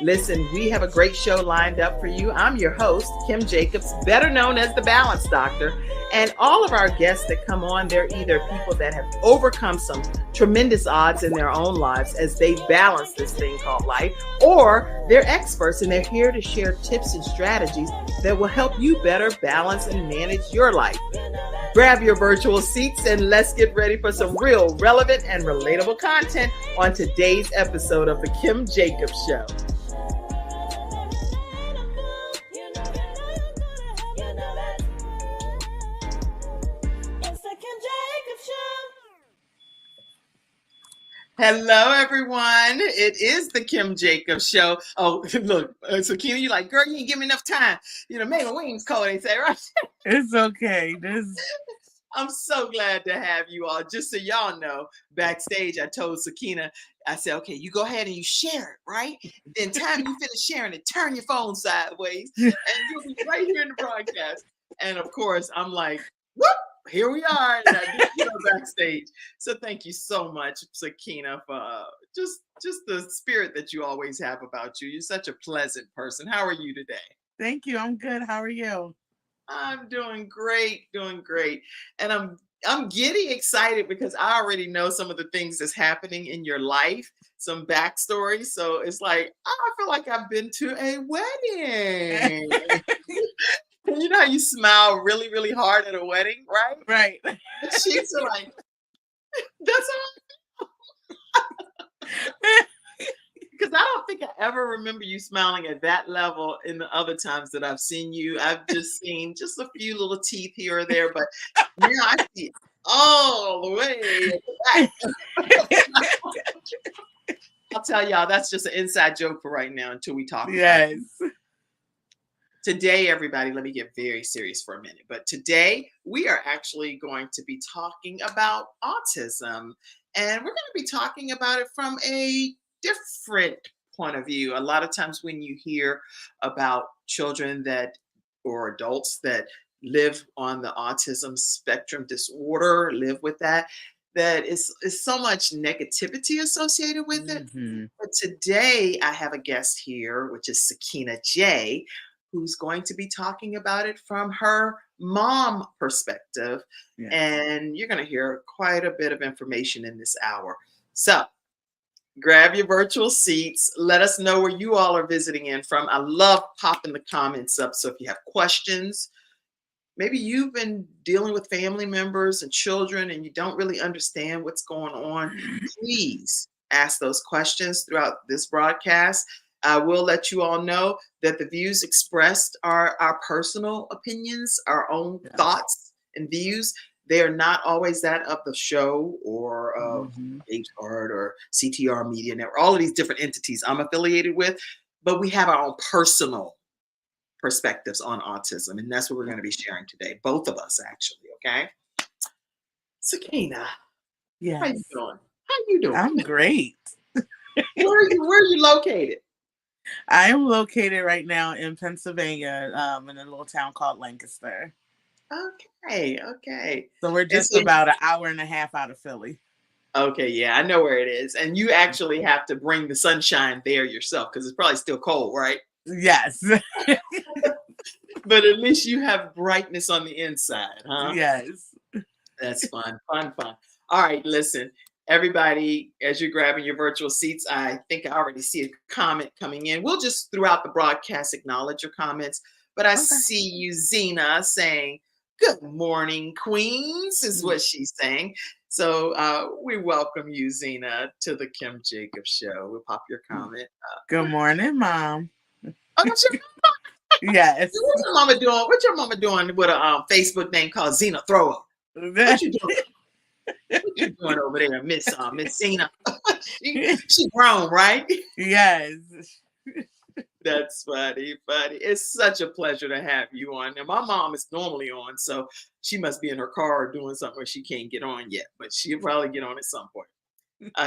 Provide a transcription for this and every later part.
Listen, we have a great show lined up for you. I'm your host, Kim Jacobs, better known as the Balance Doctor. And all of our guests that come on, they're either people that have overcome some tremendous odds in their own lives as they balance this thing called life, or they're experts and they're here to share tips and strategies that will help you better balance and manage your life. Grab your virtual seats and let's get ready for some real relevant and relatable content on today's episode of The Kim Jacobs Show. Hello, everyone. It is the Kim Jacobs Show. Oh, look, Sakinna, you like, girl, you ain't give me enough time. You know, maybe my wings cold, they say, right? It's okay. I'm so glad to have you all. Just so y'all know, backstage, I told Sakinna, I said, okay, you go ahead and you share it, right? Then time you finish sharing it, turn your phone sideways, and you'll be right here in the broadcast. And of course, I'm like, whoop. Here we are, and I do backstage. So thank you so much, Sakinna, for just the spirit that you always have about you. You're such a pleasant person. How are you today? Thank you. I'm good. How are you? I'm doing great, and I'm giddy excited because I already know some of the things that's happening in your life, some backstory. So it's like I feel like I've been to a wedding. You know how you smile really, really hard at a wedding, right? Right. The cheeks are like, that's all. Because I don't think I ever remember you smiling at that level in the other times that I've seen you. I've just seen just a few little teeth here or there, but now I see it all the way back. I'll tell y'all, that's just an inside joke for right now until we talk about it. Today, everybody, let me get very serious for a minute. But today, we are actually going to be talking about autism. And we're going to be talking about it from a different point of view. A lot of times when you hear about children or adults that live on the autism spectrum disorder, live with that is so much negativity associated with it. Mm-hmm. But today, I have a guest here, which is Sakinna J, who's going to be talking about it from her mom perspective. Yes. And you're going to hear quite a bit of information in this hour. So grab your virtual seats. Let us know where you all are visiting in from. I love popping the comments up. So if you have questions, maybe you've been dealing with family members and children and you don't really understand what's going on, please ask those questions throughout this broadcast. I will let you all know that the views expressed are our personal opinions, our own thoughts and views. They are not always that of the show or of H-Art or CTR Media Network, all of these different entities I'm affiliated with, but we have our own personal perspectives on autism, and that's what we're going to be sharing today, both of us actually, okay? Sakinna, yes. How you doing? I'm great. Where are you located? I am located right now in Pennsylvania, in a little town called Lancaster. Okay. So we're just about an hour and a half out of Philly. Okay, yeah, I know where it is. And you actually have to bring the sunshine there yourself because it's probably still cold, right? Yes. But at least you have brightness on the inside, huh? Yes. That's fun. All right, listen. Everybody, as you're grabbing your virtual seats, I think I already see a comment coming in. We'll just throughout the broadcast acknowledge your comments. But I see you, Zena, saying, "Good morning, Queens," is what she's saying. So we welcome you, Zena, to the Kim Jacobs Show. We'll pop your comment. Good morning, Mom. Oh, that's your mama? Yes. What's your mama doing? What's your mama doing with a Facebook name called Zena Thrower? What you doing? What you doing over there, Miss Zena? she grown, right? Yes. That's funny. It's such a pleasure to have you on. Now, my mom is normally on, so she must be in her car doing something where she can't get on yet, but she'll probably get on at some point.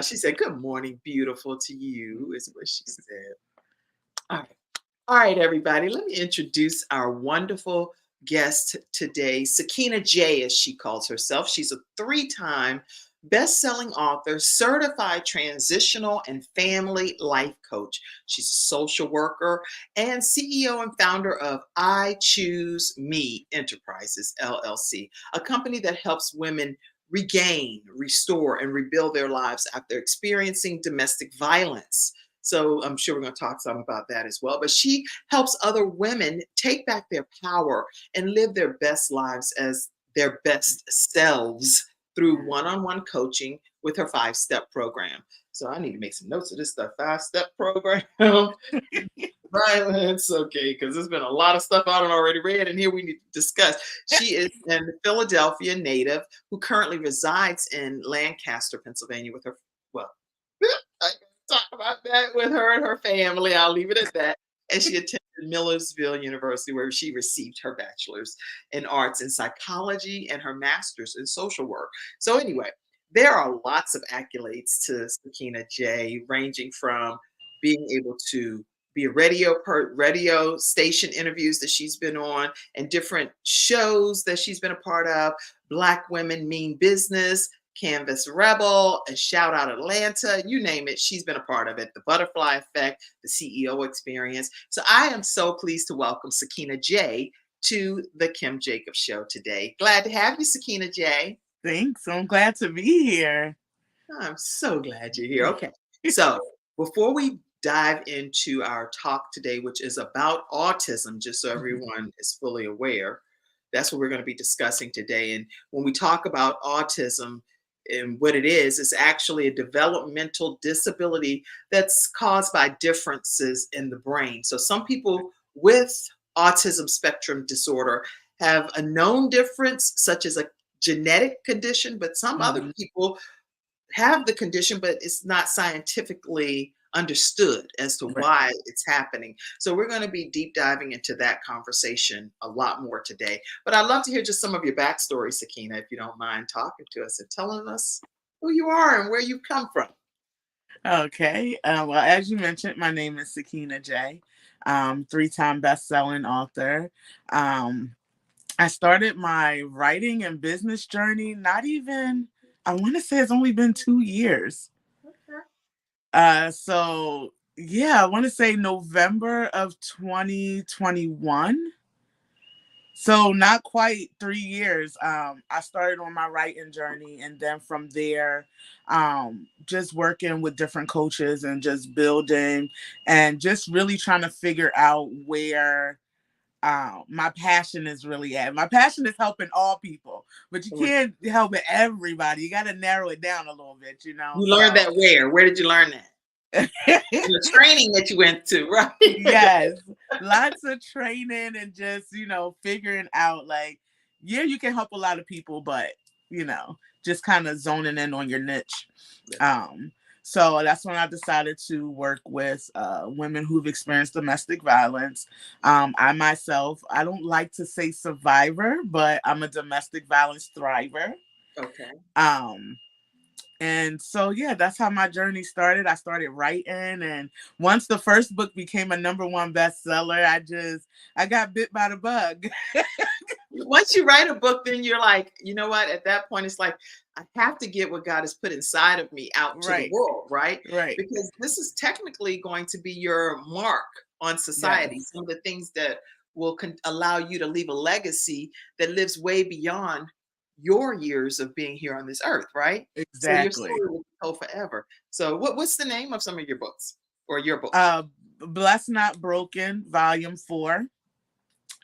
She said, "Good morning, beautiful," to you, is what she said. All right, everybody. Let me introduce our wonderful guest today, Sakinna J, as she calls herself. She's a 3-time best-selling author, certified transitional and family life coach. She's a social worker and CEO and founder of I Choose Me Enterprises, LLC, a company that helps women regain, restore, and rebuild their lives after experiencing domestic violence. So I'm sure we're going to talk some about that as well. But she helps other women take back their power and live their best lives as their best selves through one-on-one coaching with her 5-step program. So I need to make some notes of this stuff. 5-step program. Violence, okay, because there's been a lot of stuff I don't already read, and here we need to discuss. She is a Philadelphia native who currently resides in Lancaster, Pennsylvania, with her. Well, I can talk about that with her and her family. I'll leave it at that. And she attended Millersville University, where she received her bachelor's in arts and psychology and her master's in social work. So anyway, there are lots of accolades to Sakinna J, ranging from being able to be a radio station interviews that she's been on and different shows that she's been a part of. Black Women Mean Business, Canvas Rebel, and Shout Out Atlanta, you name it, she's been a part of it. The Butterfly Effect, the CEO Experience. So I am so pleased to welcome Sakinna J to the Kim Jacobs Show today. Glad to have you, Sakinna J. Thanks. I'm glad to be here. I'm so glad you're here. Okay, so before we dive into our talk today, which is about autism, just so everyone is fully aware, that's what we're going to be discussing today. And when we talk about autism and what it is, it's actually a developmental disability that's caused by differences in the brain. So some people with autism spectrum disorder have a known difference, such as a genetic condition, but some other people have the condition, but it's not scientifically understood as to why it's happening. So we're going to be deep diving into that conversation a lot more today. But I'd love to hear just some of your backstory, Sakinna, if you don't mind talking to us and telling us who you are and where you come from. Okay. Well, as you mentioned, my name is Sakinna J, 3-time best-selling author. I started my writing and business journey I want to say it's only been 2 years. So yeah, I want to say November of 2021. So not quite 3 years. I started on my writing journey, and then from there, just working with different coaches and just building and just really trying to figure out where my passion is really at. My passion is helping all people, but you can't help everybody. You got to narrow it down a little bit, You learned that where? Where did you learn that? The training that you went to, right? Yes, lots of training and just figuring out you can help a lot of people, but just kind of zoning in on your niche. So that's when I decided to work with women who've experienced domestic violence. I myself, I don't like to say survivor, but I'm a domestic violence thriver. Okay. And so, yeah, that's how my journey started. I started writing, and once the first book became a #1 bestseller, I got bit by the bug. Once you write a book, then you're like, you know what? At that point, it's like, I have to get what God has put inside of me out to the world, right? Right. Because this is technically going to be your mark on society. Yes. Some of the things that will allow you to leave a legacy that lives way beyond your years of being here on this earth, right? So your Exactly. story will be told forever. So what's the name of some of your books or your books? Blessed Not Broken, Volume 4.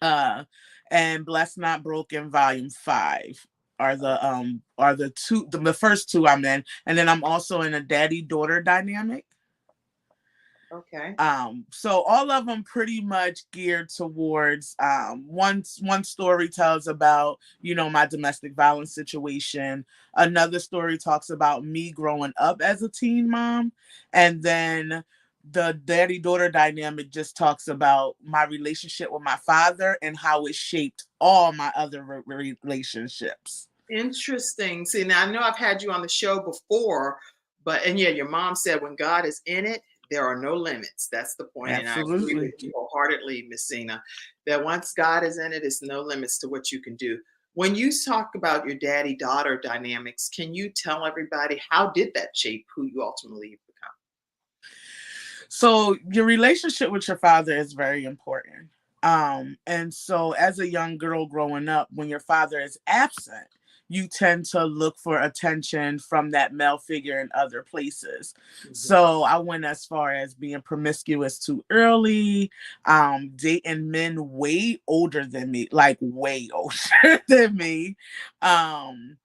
And Blessed Not Broken, Volume 5 are the first two I'm in. And then I'm also in a daddy-daughter dynamic. Okay. So all of them pretty much geared towards one story tells about, my domestic violence situation. Another story talks about me growing up as a teen mom. And then the daddy-daughter dynamic just talks about my relationship with my father and how it shaped all my other relationships. Interesting. See, now I know I've had you on the show before, and yeah, your mom said when God is in it, there are no limits. That's the point. Absolutely. And I agree with you wholeheartedly, Miss Zena, that once God is in it, it's no limits to what you can do. When you talk about your daddy-daughter dynamics, can you tell everybody how did that shape who you ultimately become? So your relationship with your father is very important. And so as a young girl growing up, when your father is absent, you tend to look for attention from that male figure in other places. Mhm. So I went as far as being promiscuous too early, dating men way older than me, like way older than me. Um,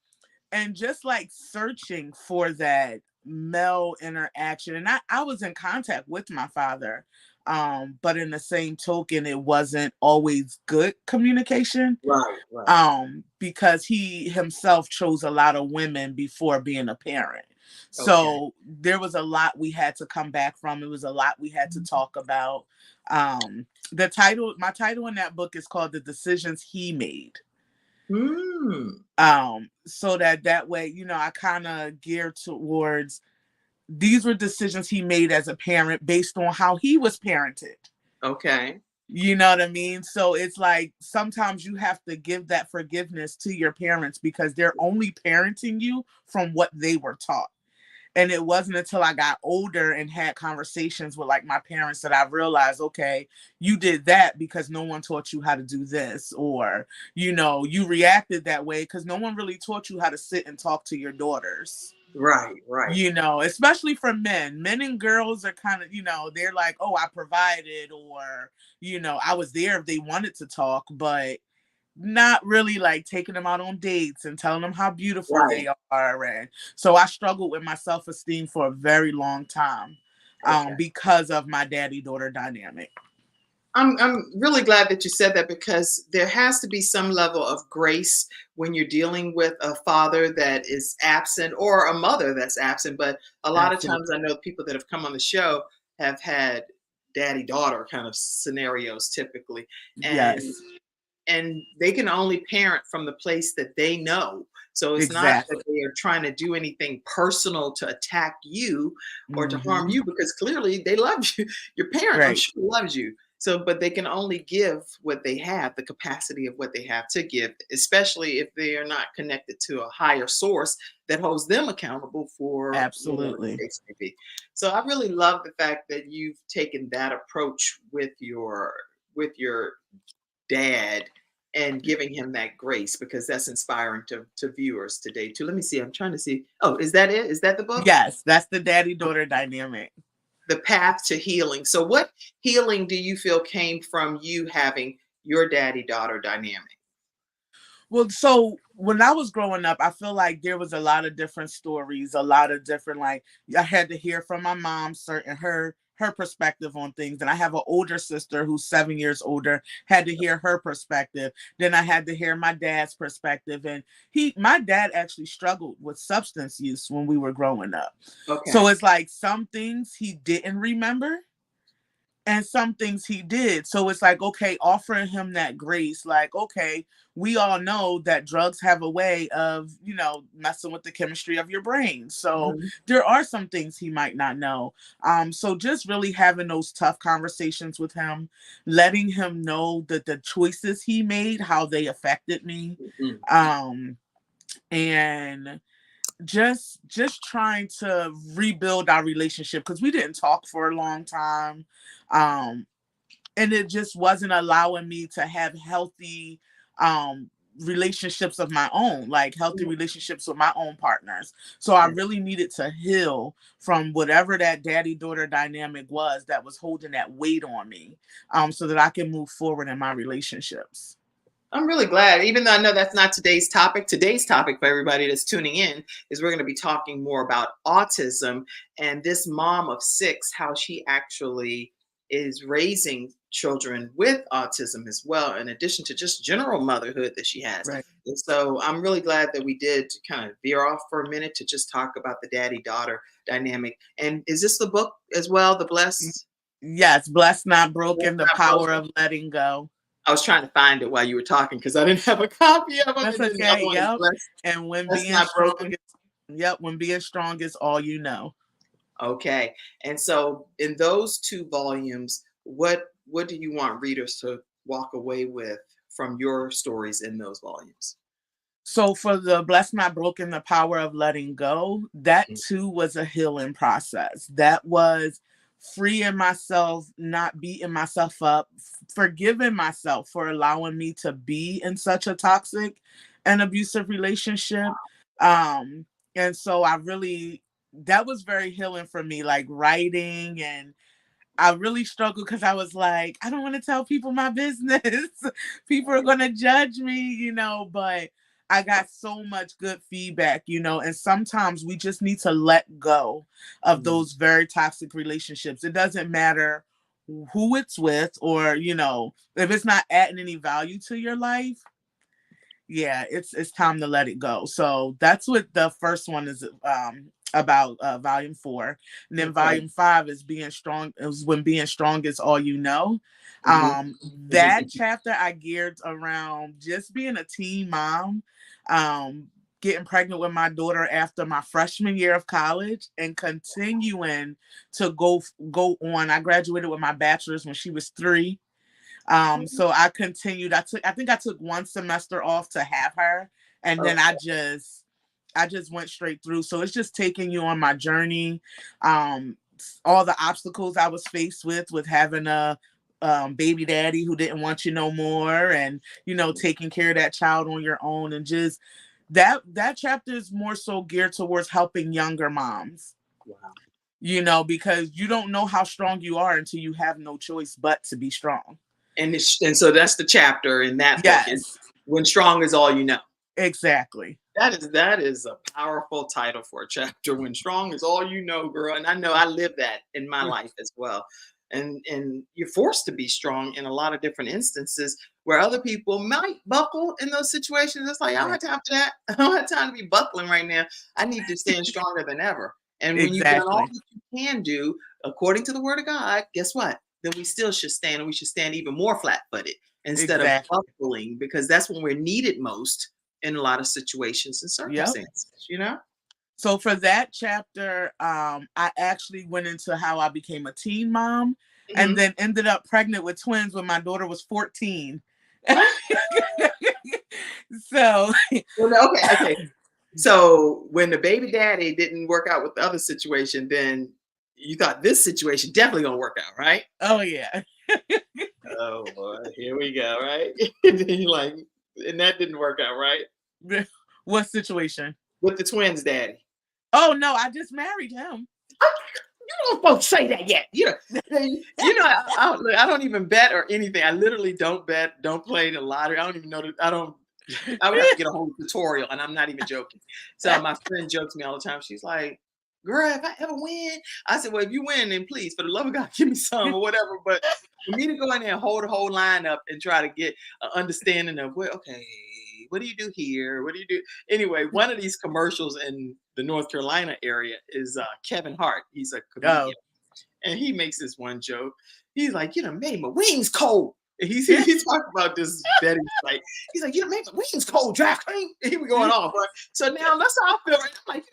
and just like searching for that male interaction. And I was in contact with my father, but in the same token it wasn't always good communication, Right, right. because he himself chose a lot of women before being a parent. Okay. So there was a lot we had to come back from. It was a lot we had to talk about. My title in that book is called The Decisions He Made. Hmm. So that way, I kind of geared towards these were decisions he made as a parent based on how he was parented. Okay. You know what I mean? So it's like sometimes you have to give that forgiveness to your parents because they're only parenting you from what they were taught. And it wasn't until I got older and had conversations with like my parents that I realized, okay, you did that because no one taught you how to do this, or you reacted that way because no one really taught you how to sit and talk to your daughters. Right, right, Especially for men and girls are kind of, they're like, oh, I provided, or I was there if they wanted to talk, but not really like taking them out on dates and telling them how beautiful right. they are. And so I struggled with my self-esteem for a very long time, Okay. because of my daddy-daughter dynamic. I'm really glad that you said that because there has to be some level of grace when you're dealing with a father that is absent or a mother that's absent. But a lot of times Absolutely. I know people that have come on the show have had daddy daughter kind of scenarios typically. And Yes, and they can only parent from the place that they know. So it's not that exactly. they are trying to do anything personal to attack you or to harm Hmm. you because clearly they love you. Your parent, I'm Right. sure, loves you. So, but they can only give what they have, the capacity of what they have to give, especially if they are not connected to a higher source that holds them accountable for whatever Absolutely. the case may be. So I really love the fact that you've taken that approach with your dad and giving him that grace because that's inspiring to viewers today too. Let me see. I'm trying to see. Oh, is that it? Is that the book? Yes, that's the daddy-daughter dynamic. The Path to Healing. So what healing do you feel came from you having your daddy-daughter dynamic? Well, so when I was growing up, I feel like there was a lot of different stories, a lot of different, like, I had to hear from my mom certain her perspective on things. And I have an older sister who's 7 years older, had to hear her perspective. Then I had to hear my dad's perspective. And my dad actually struggled with substance use when we were growing up. So Okay. it's like some things he didn't remember and some things he did. So it's like, okay, offering him that grace, like, okay, we all know that drugs have a way of, messing with the chemistry of your brain. So Mhm. there are some things he might not know. So just really having those tough conversations with him, letting him know that the choices he made, how they affected me. Mhm. Um, and just trying to rebuild our relationship because we didn't talk for a long time, um and it just wasn't allowing me to have healthy um relationships of my own, like healthy relationships with my own partners. So I Yeah. really needed to heal from whatever that daddy daughter dynamic was that was holding that weight on me, so that I can move forward in my relationships. I'm really glad, even though I know that's not today's topic. Today's topic for everybody that's tuning in is we're going to be talking more about autism and this mom of six, how she actually is raising children with autism as well, in addition to just general motherhood that she has. Right. And so I'm really glad that we did kind of veer off for a minute to just talk about the daddy daughter dynamic. And is this the book as well, The Blessed? Yes, blessed not Blessed broken, the Not power Broken? of letting go. I was trying to find it while you were talking because I didn't have a copy of them. That's And then the other okay. one is Yep. Blessed, And when Blessed being Not strong Broken. is, yep, when being strong is all you know. Okay. And so in those two volumes, what do you want readers to walk away with from your stories in those volumes? So for the Blessed Not Broken, the Power of Letting Go, that too was a healing process. That was freeing myself, not beating myself up, forgiving myself for allowing me to be in such a toxic and abusive relationship. Um, and so that was very healing for me, like writing, and I really struggled because I was like, I don't want to tell people my business. People are going to judge me, but I got so much good feedback, and sometimes we just need to let go of those very toxic relationships. It doesn't matter who it's with, or, if it's not adding any value to your life. Yeah, it's time to let it go. So that's what the first one is about, volume 4. And then volume 5 is being strong, is when being strong is all you know. That chapter I geared around just being a teen mom, getting pregnant with my daughter after my freshman year of college, and continuing to go on. I graduated with my bachelor's when she was 3. So I continued. I think I took 1 semester off to have her, and then I just went straight through. So it's just taking you on my journey. All the obstacles I was faced with having a baby daddy who didn't want you no more, and taking care of that child on your own, and just that chapter is more so geared towards helping younger moms. Wow. Because you don't know how strong you are until you have no choice but to be strong. And so that's the chapter in that book. Is when strong is all you know. Exactly. That is a powerful title for a chapter. When strong is all you know, girl. And I know I live that in my life as well. And you're forced to be strong in a lot of different instances where other people might buckle in those situations. It's like, I don't have time for that. I don't have time to be buckling right now. I need to stand stronger than ever. And when you've done all that you can do, according to the word of God, guess what? Then we still should stand, and we should stand even more flat-footed instead of buckling, because that's when we're needed most in a lot of situations and circumstances, So for that chapter, I actually went into how I became a teen mom, and then ended up pregnant with twins when my daughter was 14. So okay. So when the baby daddy didn't work out with the other situation, then you thought this situation definitely gonna work out, right? Oh yeah. Oh boy, here we go, right? And that didn't work out, right? What situation? With the twins daddy. Oh no, I just married him. You don't supposed to say that yet. I don't even bet or anything. I literally don't bet, don't play the lottery. I don't even know that. I would have to get a whole tutorial, and I'm not even joking. So my friend jokes me all the time. She's like, girl, if I ever win, I said, well, if you win, then please, for the love of God, give me some or whatever. But for me to go in there and hold the whole line up and try to get an understanding of, okay, what do you do here? What do you do? Anyway, one of these commercials in the North Carolina area is Kevin Hart. He's a comedian. And he makes this one joke. He's like, made my wings cold. He's talking about this betting site. He's like, make my wings cold, draft cream. He was going off, right? So now that's how I feel. Right? I'm like,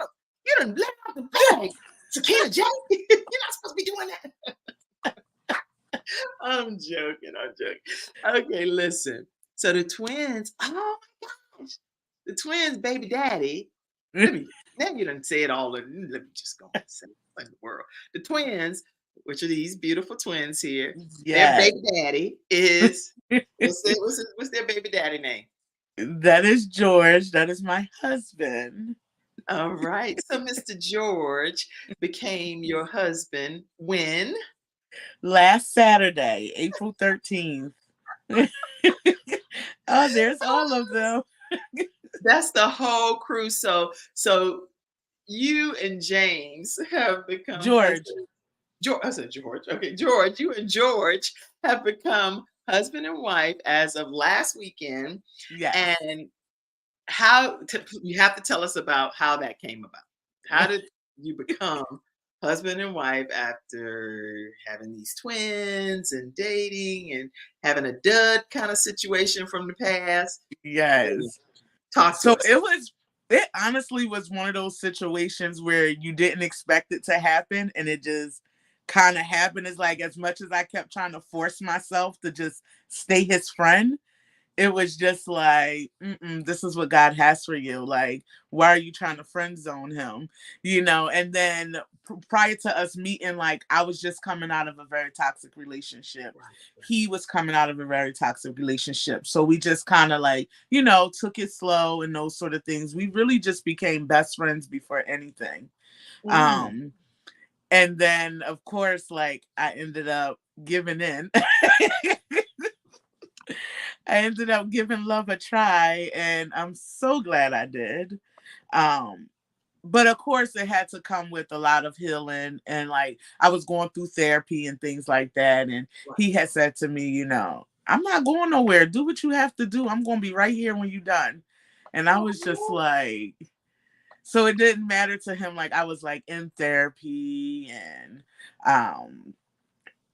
you done let out the bag. Sakinna J, you're not supposed to be doing that. I'm joking. Okay, listen. So the twins, oh my gosh. The twins, baby daddy. Now you done say it all. Let me just go and say it in the world. The twins, which are these beautiful twins here. Their baby daddy is what's their baby daddy name? That is George. That is my husband. All right. So Mr. George became your husband when? Last Saturday, April 13th. Oh, there's all of them. That's the whole crew. So you and James have become George. I said George. Okay, George. You and George have become husband and wife as of last weekend. Yes. And you have to tell us about how that came about. How did you become husband and wife after having these twins and dating and having a dud kind of situation from the past? Yes. Talk to us. It honestly was one of those situations where you didn't expect it to happen, and it just kind of happened. It's like, as much as I kept trying to force myself to just stay his friend, it was just like, this is what God has for you. Like, why are you trying to friend zone him? And then prior to us meeting, like, I was just coming out of a very toxic relationship. Right, right. He was coming out of a very toxic relationship. So we just kind of like, took it slow and those sort of things. We really just became best friends before anything. Mm. Um, and then of course, like, I ended up giving in. I ended up giving love a try, and I'm so glad I did. Um, but of course, it had to come with a lot of healing, and like I was going through therapy and things like that. And Right. he had said to me, I'm not going nowhere. Do what you have to do. I'm going to be right here when you're done. And I was just Oh, like, so it didn't matter to him. Like I was like in therapy and um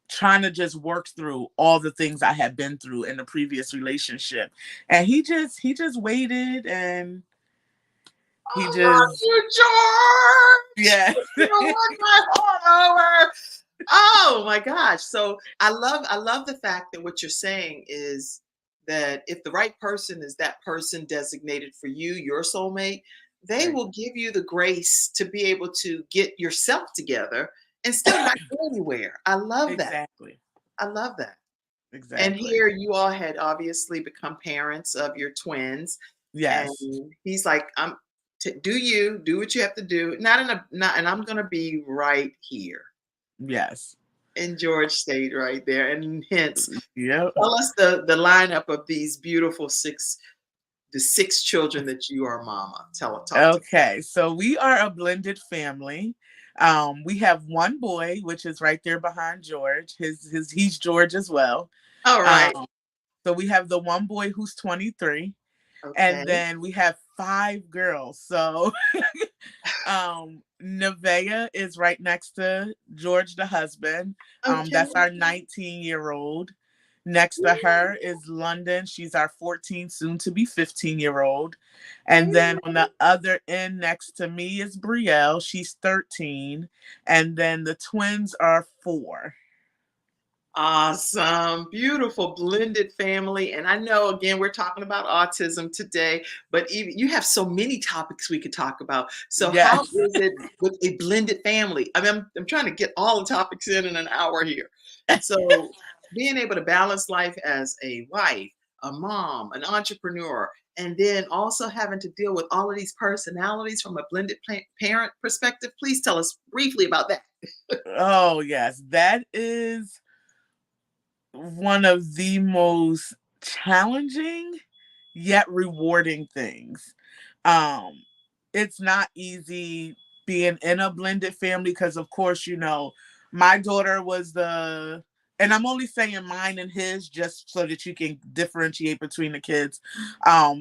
trying to just work through all the things I had been through in the previous relationship. And he just waited, and he I love just, you, George. yeah. You won my heart over. Oh my gosh. So I love the fact that what you're saying is that if the right person is that person designated for you, your soulmate, they Right. will give you the grace to be able to get yourself together and still not go anywhere. I love that. Exactly. I love that. And Exactly. here you all had obviously become parents of your twins, and Yes. he's like, do you do what you have to do? Not in a not, and I'm gonna be right here. Yes. And George stayed right there. And hence, Yep. tell us the lineup of these beautiful the six children that you are mama. Talk to. Okay. So we are a blended family. We have one boy, which is right there behind George. His he's George as well. All right. Um, so we have the one boy who's 23, and Okay. then we have five girls. So Nevaeh is right next to George, the husband. Okay. That's our 19-year-old. Next to her is London. She's our 14, soon to be 15-year-old. And then on the other end next to me is Brielle. She's 13. And then the twins are 4. Awesome. Beautiful blended family. And I know again we're talking about autism today, but even you have so many topics we could talk about. So how Yes. is it with a blended family? I mean, I'm trying to get all the topics in an hour here. So being able to balance life as a wife, a mom, an entrepreneur, and then also having to deal with all of these personalities from a blended parent perspective. Please tell us briefly about that. Oh, yes. That is one of the most challenging yet rewarding things. Um, it's not easy being in a blended family because, of course, my daughter was and I'm only saying mine and his just so that you can differentiate between the kids.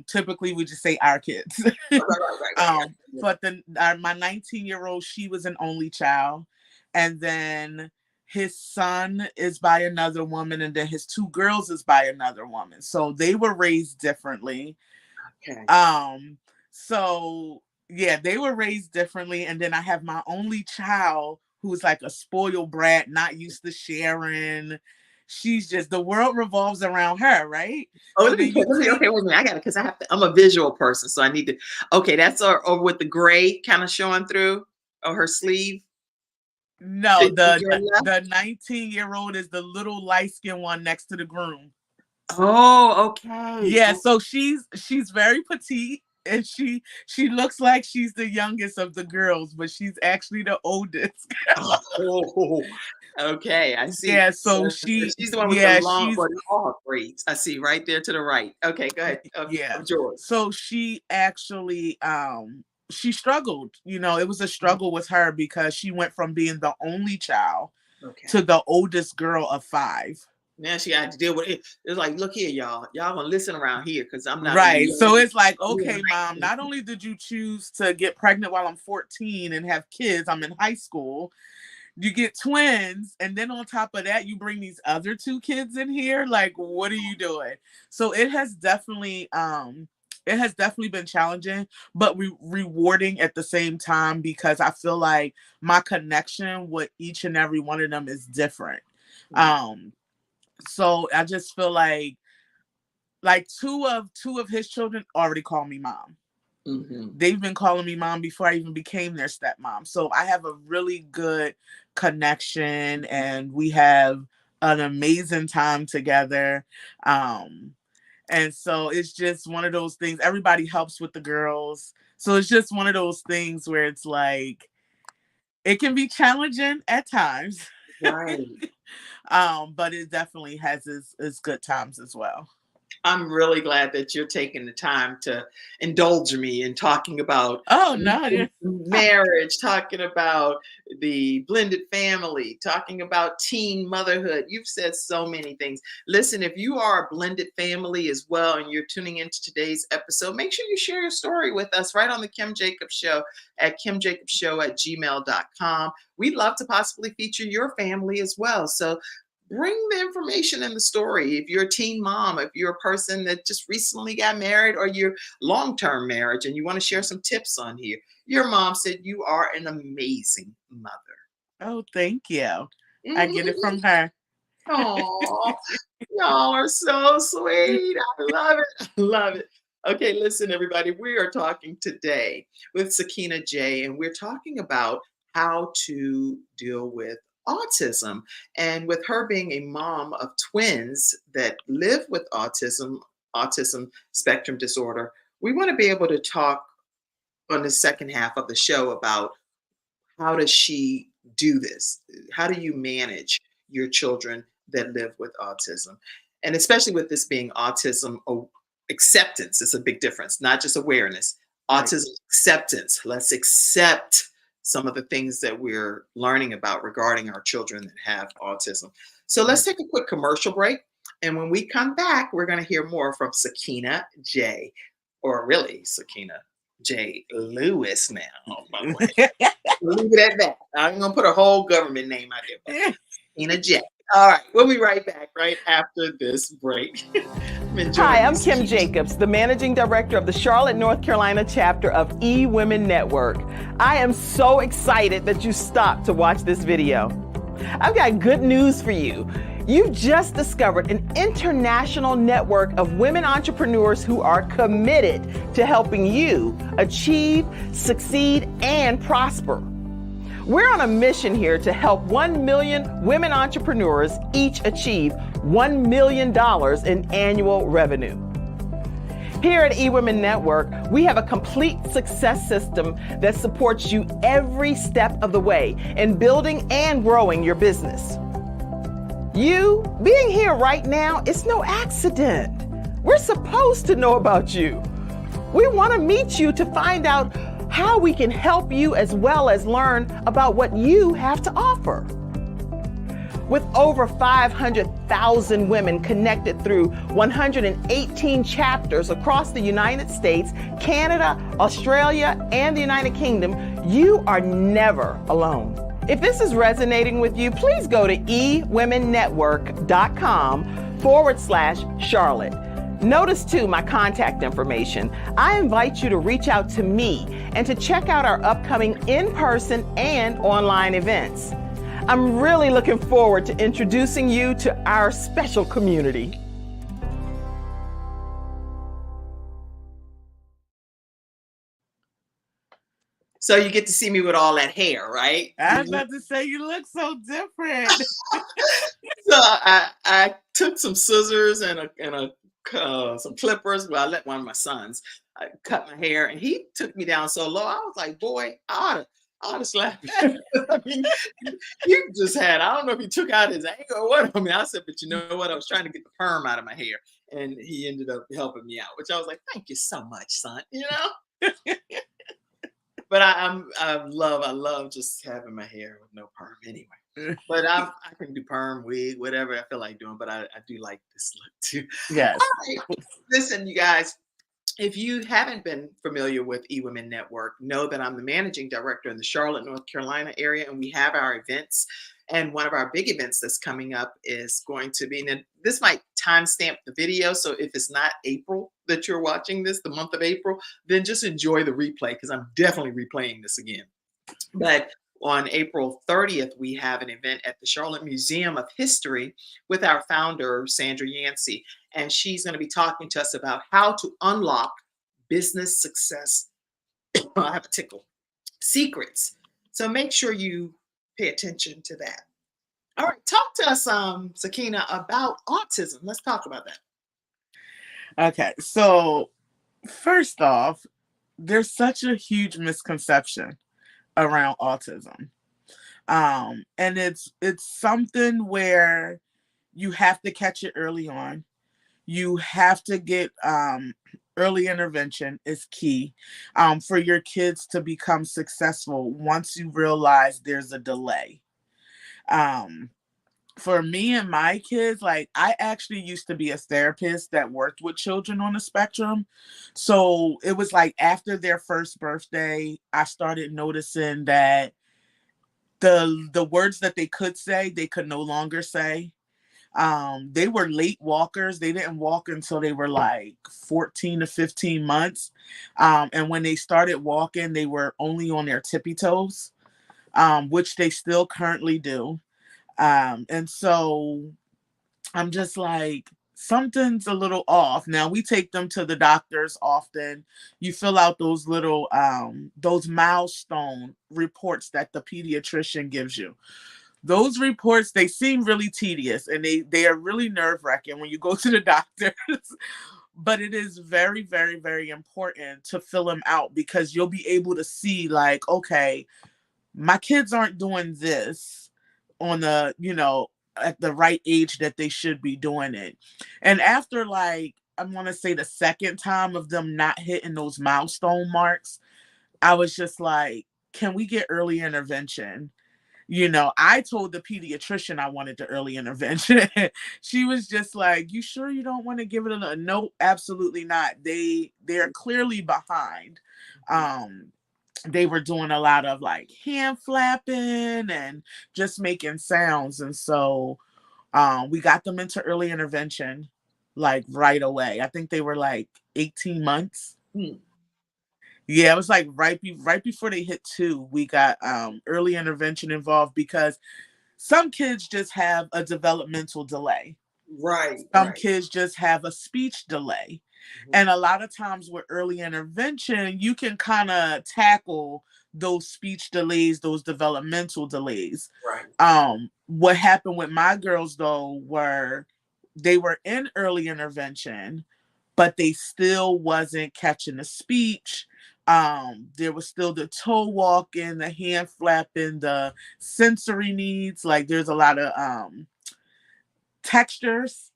Typically, we just say our kids. Right. Yeah. But my 19-year-old, she was an only child, and then his son is by another woman, and then his two girls is by another woman. So they were raised differently. Okay. Um, so yeah, they were raised differently. And then I have my only child who's like a spoiled brat, not used to sharing. She's just, the world revolves around her, right? Oh, So then you take, okay, wait a minute. I got it because I have to. I'm a visual person, so I need to. Okay, that's over with the gray kind of showing through, or her sleeve no, to the your left. the 19-year-old is the little light-skinned one next to the groom. Oh, okay. Yeah, so she's very petite, and she looks like she's the youngest of the girls, but she's actually the oldest. Oh, okay. I see. Yeah, so She's the one with the yeah, long, but all braids. I see right there to the right. Okay, go ahead. yeah. Of George. So she actually she struggled. It was a struggle with her because she went from being the only child Okay. to the oldest girl of 5. Now she had to deal with it. It's like, look here, y'all. Y'all gonna listen around here because I'm not gonna be. Right. So it's like, I'm in okay, mom, high not only did you choose to get pregnant while I'm 14 and have kids, I'm in high school, you get twins, and then on top of that, you bring these other 2 kids in here. Like, what are you doing? So it has definitely been challenging, but rewarding at the same time, because I feel like my connection with each and every one of them is different. school. So I just feel like like two of his children already call me mom. Mm-hmm. They've been calling me mom before I even became their stepmom. So I have a really good connection, and we have an amazing time together. And so it's just one of those things. Everybody helps with the girls. So it's just one of those things where it's like, it can be challenging at times. Right. But it definitely has its good times as well. I'm really glad that you're taking the time to indulge me in talking about Oh no. marriage, talking about the blended family, talking about teen motherhood. You've said so many things. Listen, if you are a blended family as well and you're tuning into today's episode, make sure you share your story with us right on the Kim Jacobs Show at kimjacobsshow@gmail.com. We'd love to possibly feature your family as well. So bring the information in the story. If you're a teen mom, if you're a person that just recently got married, or you're long-term marriage and you want to share some tips on here. Your mom said you are an amazing mother. Oh, thank you. Mm-hmm. I get it from her. Oh, y'all are so sweet. I love it. I love it. Okay, listen, everybody. We are talking today with Sakinna J, and we're talking about how to deal with autism. And with her being a mom of twins that live with autism spectrum disorder, we want to be able to talk on the second half of the show about how does she do this? How do you manage your children that live with autism? And especially with this being autism acceptance, it's a big difference, not just awareness. Autism acceptance. Let's accept some of the things that we're learning about regarding our children that have autism. So let's take a quick commercial break. And when we come back, we're going to hear more from Sakinna J, or really Sakinna J. Lewis now, by the way. Leave it at that. I'm going to put a whole government name out there. Sakinna J. All right, we'll be right back right after this break. Hi, I'm Kim Jacobs, the Managing Director of the Charlotte, North Carolina chapter of E-Women Network. I am so excited that you stopped to watch this video. I've got good news for you. You've just discovered an international network of women entrepreneurs who are committed to helping you achieve, succeed, and prosper. We're on a mission here to help 1 million women entrepreneurs each achieve $1 million in annual revenue. Here at eWomen Network, we have a complete success system that supports you every step of the way in building and growing your business. You being here right now is no accident. We're supposed to know about you. We want to meet you to find out how we can help you, as well as learn about what you have to offer. With over 500,000 women connected through 118 chapters across the United States, Canada, Australia, and the United Kingdom, you are never alone. If this is resonating with you, please go to ewomennetwork.com/Charlotte. Notice too my contact information. I invite you to reach out to me and to check out our upcoming in-person and online events. I'm really looking forward to introducing you to our special community. So you get to see me with all that hair, right? I was about to say, you look so different. So I took some scissors and some clippers. Well, I let one of my sons cut my hair, and he took me down so low. I was like, boy, I ought to slap you. I mean, you just had, I don't know if he took out his anger or what. I mean, I said, but you know what? I was trying to get the perm out of my hair, and he ended up helping me out, which I was like, thank you so much, son. You know? But I love just having my hair with no perm anyway. But I can do perm, wig, whatever I feel like doing. But I do like this look too. Yes. All right. Listen, you guys, if you haven't been familiar with eWomen Network, know that I'm the managing director in the Charlotte, North Carolina area, and we have our events. And one of our big events that's coming up is going to be, and this might timestamp the video, so if it's not April that you're watching this, the month of April, then just enjoy the replay, because I'm definitely replaying this again. But On April 30th, we have an event at the Charlotte Museum of History with our founder, Sandra Yancey. And she's going to be talking to us about how to unlock business success. I have a tickle. Secrets. So make sure you pay attention to that. All right, talk to us, Sakinna, about autism. Let's talk about that. Okay, so first off, there's such a huge misconception around autism. And it's something where you have to catch it early on. You have to get early intervention is key for your kids to become successful once you realize there's a delay. For me and my kids, like I actually used to be a therapist that worked with children on the spectrum. So it was like after their first birthday, I started noticing that the words that they could say, they could no longer say. They were late walkers. They didn't walk until they were like 14 to 15 months. And when they started walking, they were only on their tippy toes, which they still currently do. And so I'm just like, something's a little off. Now we take them to the doctors often. You fill out those little those milestone reports that the pediatrician gives you. Those reports, they seem really tedious and they are really nerve-wracking when you go to the doctors. But it is very, very, very important to fill them out because you'll be able to see like, okay, my kids aren't doing this on the, at the right age that they should be doing it. And after like, I want to say the second time of them not hitting those milestone marks, I was just like, can we get early intervention? I told the pediatrician I wanted the early intervention. She was just like, you sure you don't want to give it a no? Absolutely not. They're clearly behind. They were doing a lot of like hand flapping and just making sounds. And so we got them into early intervention like right away. I think they were like 18 months. Yeah, it was like right before they hit 2, we got early intervention involved because some kids just have a developmental delay. Right. Some kids just have a speech delay. And a lot of times with early intervention, you can kind of tackle those speech delays, those developmental delays. Right. What happened with my girls, though, were they were in early intervention, but they still wasn't catching the speech. There was still the toe walking, the hand flapping, the sensory needs. Like there's a lot of textures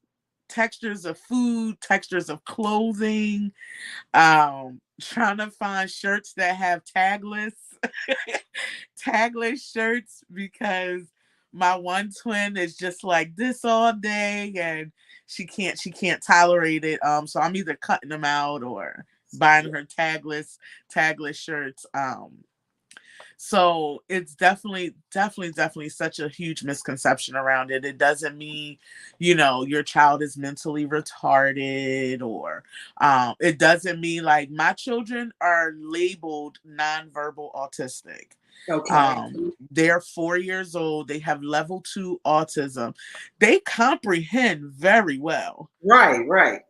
of food, textures of clothing, trying to find shirts that have tagless tagless shirts because my one twin is just like this all day and she can't tolerate it. So I'm either cutting them out or buying her tagless shirts. So it's definitely such a huge misconception around it. It doesn't mean, your child is mentally retarded or it doesn't mean like my children are labeled nonverbal autistic. Okay. They're 4 years old. They have level 2 autism. They comprehend very well. Right.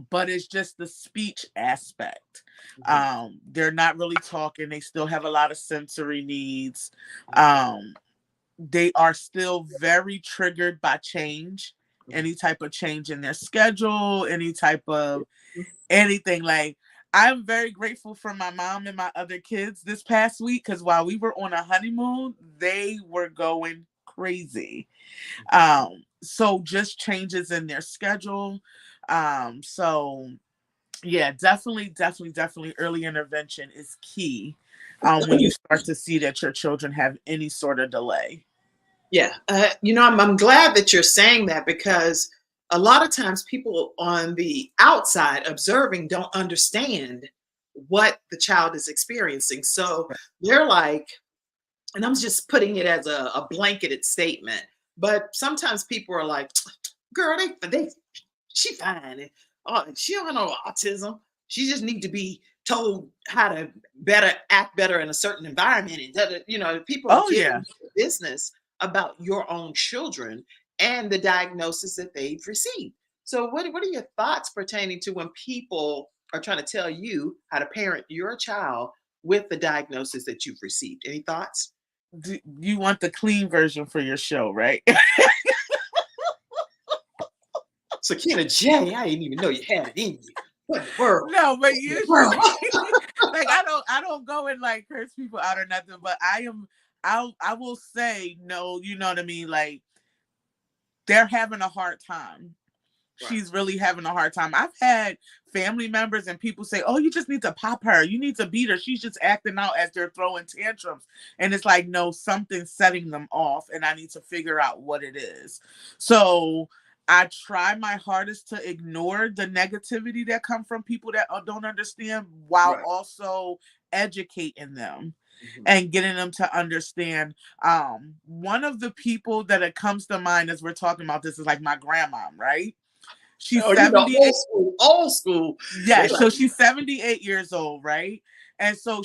But it's just the speech aspect. They're not really talking. They still have a lot of sensory needs. They are still very triggered by change, any type of change in their schedule, any type of anything. Like I'm very grateful for my mom and my other kids this past week because while we were on a honeymoon, they were going crazy. So just changes in their schedule. So yeah, definitely early intervention is key when you start to see that your children have any sort of delay. Yeah. I'm glad that you're saying that because a lot of times people on the outside observing don't understand what the child is experiencing. So they're like, and I'm just putting it as a blanketed statement, but sometimes people are like, girl, she fine. Oh, she don't know autism. She just need to be told how to act better in a certain environment, and people are Oh getting yeah. into business about your own children and the diagnosis that they've received. So what are your thoughts pertaining to when people are trying to tell you how to parent your child with the diagnosis that you've received? Any thoughts? You want the clean version for your show, right? Sakinna J, I didn't even know you had it in you. What in the world? No, but What in the world? usually, like I don't go and like curse people out or nothing. But I will say no. You know what I mean? Like they're having a hard time. Right. She's really having a hard time. I've had family members and people say, "Oh, you just need to pop her. You need to beat her. She's just acting out as they're throwing tantrums." And it's like, no, something's setting them off, and I need to figure out what it is. So I try my hardest to ignore the negativity that come from people that don't understand, while Right. also educating them Mhm. and getting them to understand. One of the people that it comes to mind as we're talking about this is like my grandma, right? She's Oh, 78. old school. Yeah, They like, so she's 78 years old, right? And so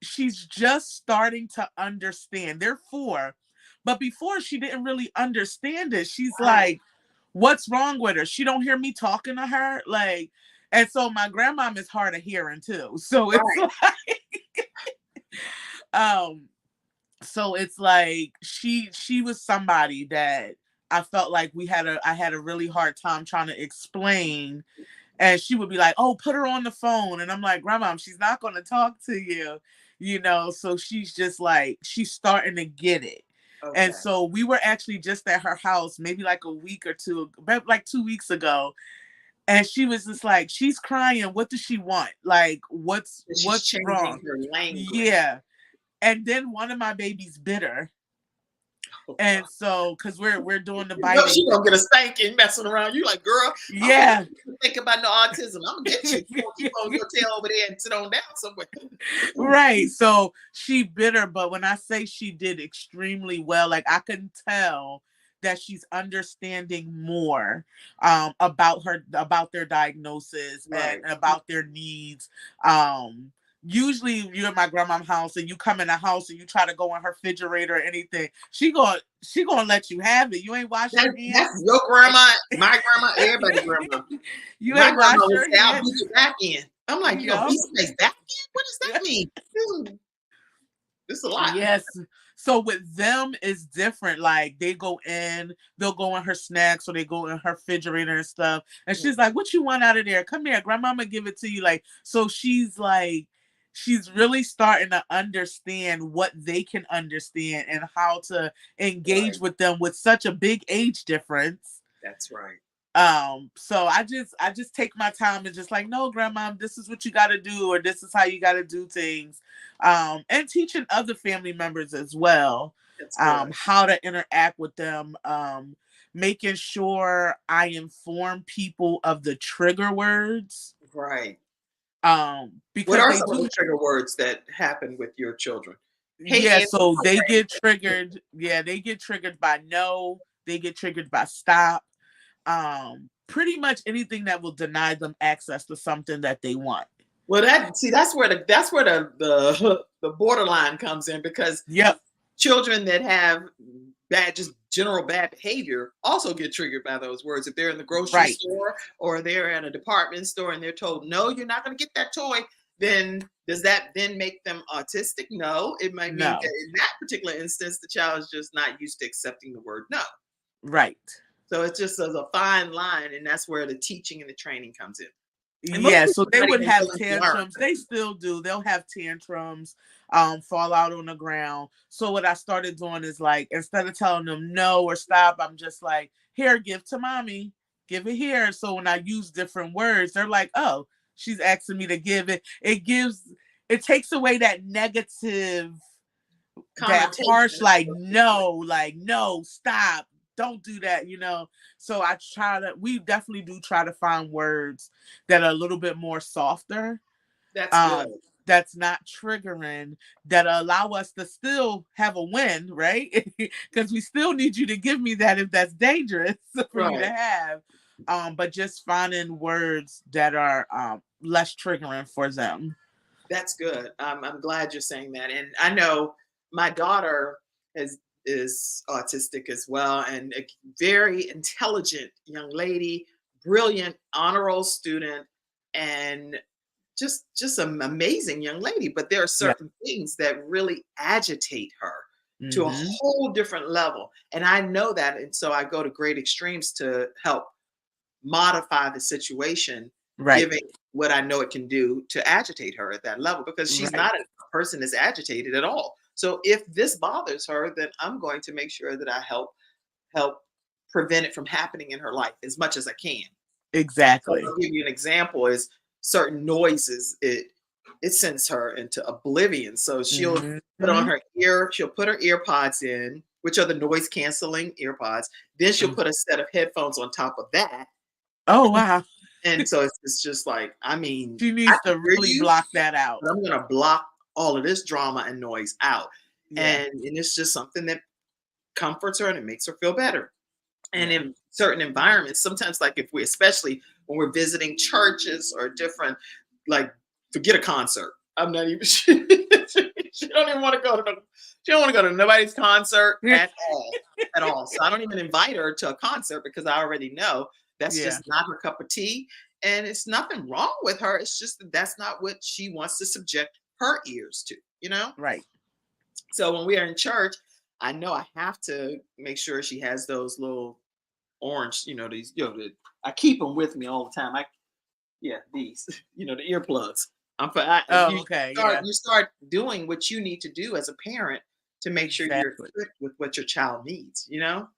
she's just starting to understand. They're four, but before she didn't really understand it. She's right, like, what's wrong with her? She don't hear me talking to her. Like, and so my grandmom is hard of hearing too. So it's right. um so it's like she was somebody that I felt like I had a really hard time trying to explain, and she would be like, "Oh, put her on the phone," and I'm like, "Grandma, she's not going to talk to you," So she's just like she's starting to get it. And Okay. so we were actually just at her house maybe like a week or two, like 2 weeks ago, and she was just like, she's crying. What does she want? Like, And she's what's changing wrong? her language. Yeah. And then one of my babies bit her. Oh, And so, because we're doing the you know biting. she gonna get a spanking messing around. You like, girl, I'm Yeah. gonna think about no autism. I'm gonna get you. You gonna keep on your tail over there and sit on down somewhere. Right. So she bit her, but when I say she did extremely well, like I can tell that she's understanding more about their diagnosis and Right. about their needs. Usually you're at my grandma's house and you come in the house and you try to go in her refrigerator or anything. She gonna let you have it. You ain't wash your That's hands. your grandma, my grandma, everybody's grandma. You My ain't wash grandma would your say, I'll hands. beat you back in. I'm like, you gonna Yup. beat somebody's back in? What does that mean? This is a lot. Yes. So with them, it's different. Like they'll go in her snacks or they go in her refrigerator and stuff. And she's like, "What you want out of there? Come here, grandmama, give it to you." Like, so she's really starting to understand what they can understand and how to Right. engage with them with such a big age difference. That's right. So I just take my time and just like, no, grandma, this is what you got to do, or this is how you got to do things. And teaching other family members as well, That's good. how to interact with them, making sure I inform people of the trigger words, Right. What because are they some of do. the trigger words that happen with your children? Hey, Yeah, Anthony, so they get triggered. Yeah, they get triggered by no, they get triggered by stop. Pretty much anything that will deny them access to something that they want. well, that's where the the borderline comes in, because Yep. children that have just general bad behavior also get triggered by those words. If they're in the grocery Right. store or they're at a department store and they're told, no, you're not going to get that toy, then does that then make them autistic? No, it might mean No. that in that particular instance, the child is just not used to accepting the word no. Right. So it's just as a fine line, and that's where the teaching and the training comes in. And most Yeah, so people they are not would even have willing to learn. tantrums. They still do. They'll have tantrums, fall out on the ground. So what I started doing is like, instead of telling them no or stop, I'm just like, here, give to mommy, give it here. So when I use different words, they're like, oh, she's asking me to give it. It takes away that negative, that harsh, Connotation. like no, stop, don't do that. So we definitely do try to find words that are a little bit more softer, That's good. that's not triggering, that allow us to still have a win, right? Because we still need you to give me that if that's dangerous for you to Right. have. But just finding words that are less triggering for them. That's good. I'm glad you're saying that. And I know my daughter is autistic as well, and a very intelligent young lady, brilliant honor roll student, and just an amazing young lady. But there are Yeah. certain things that really agitate her to a Hmm. whole different level. And I know that. And so I go to great extremes to help modify the situation, Right. giving what I know it can do to agitate her at that level, because she's Right. not a person that's agitated at all. So if this bothers her, then I'm going to make sure that I help prevent it from happening in her life as much as I can. So Exactly. I'll give you an example is certain noises it sends her into oblivion. So Hmm. she'll put her ear pods in, which are the noise canceling ear pods. Then she'll put a set of headphones on top of that. Oh, wow. And so it's just like, I mean, She I needs can to hear really you, block that out. but I'm gonna block all of this drama and noise out. Yeah. And it's just something that comforts her and it makes her feel better. And Yeah. in certain environments, sometimes like if we especially when we're visiting churches or different, like forget a concert. I'm not even she don't even want to go to she don't want to go to nobody's concert at all. At all. So I don't even invite her to a concert because I already know that's Yeah. just not her cup of tea. And it's nothing wrong with her. It's just that that's not what she wants to subject her ears to, you know? Right. So when we are in church, I know I have to make sure she has those little orange, these, I keep them with me all the time. These, the earplugs. Oh, You okay. start, Yeah. you start doing what you need to do as a parent to make sure you're Exactly. equipped with what your child needs, you know?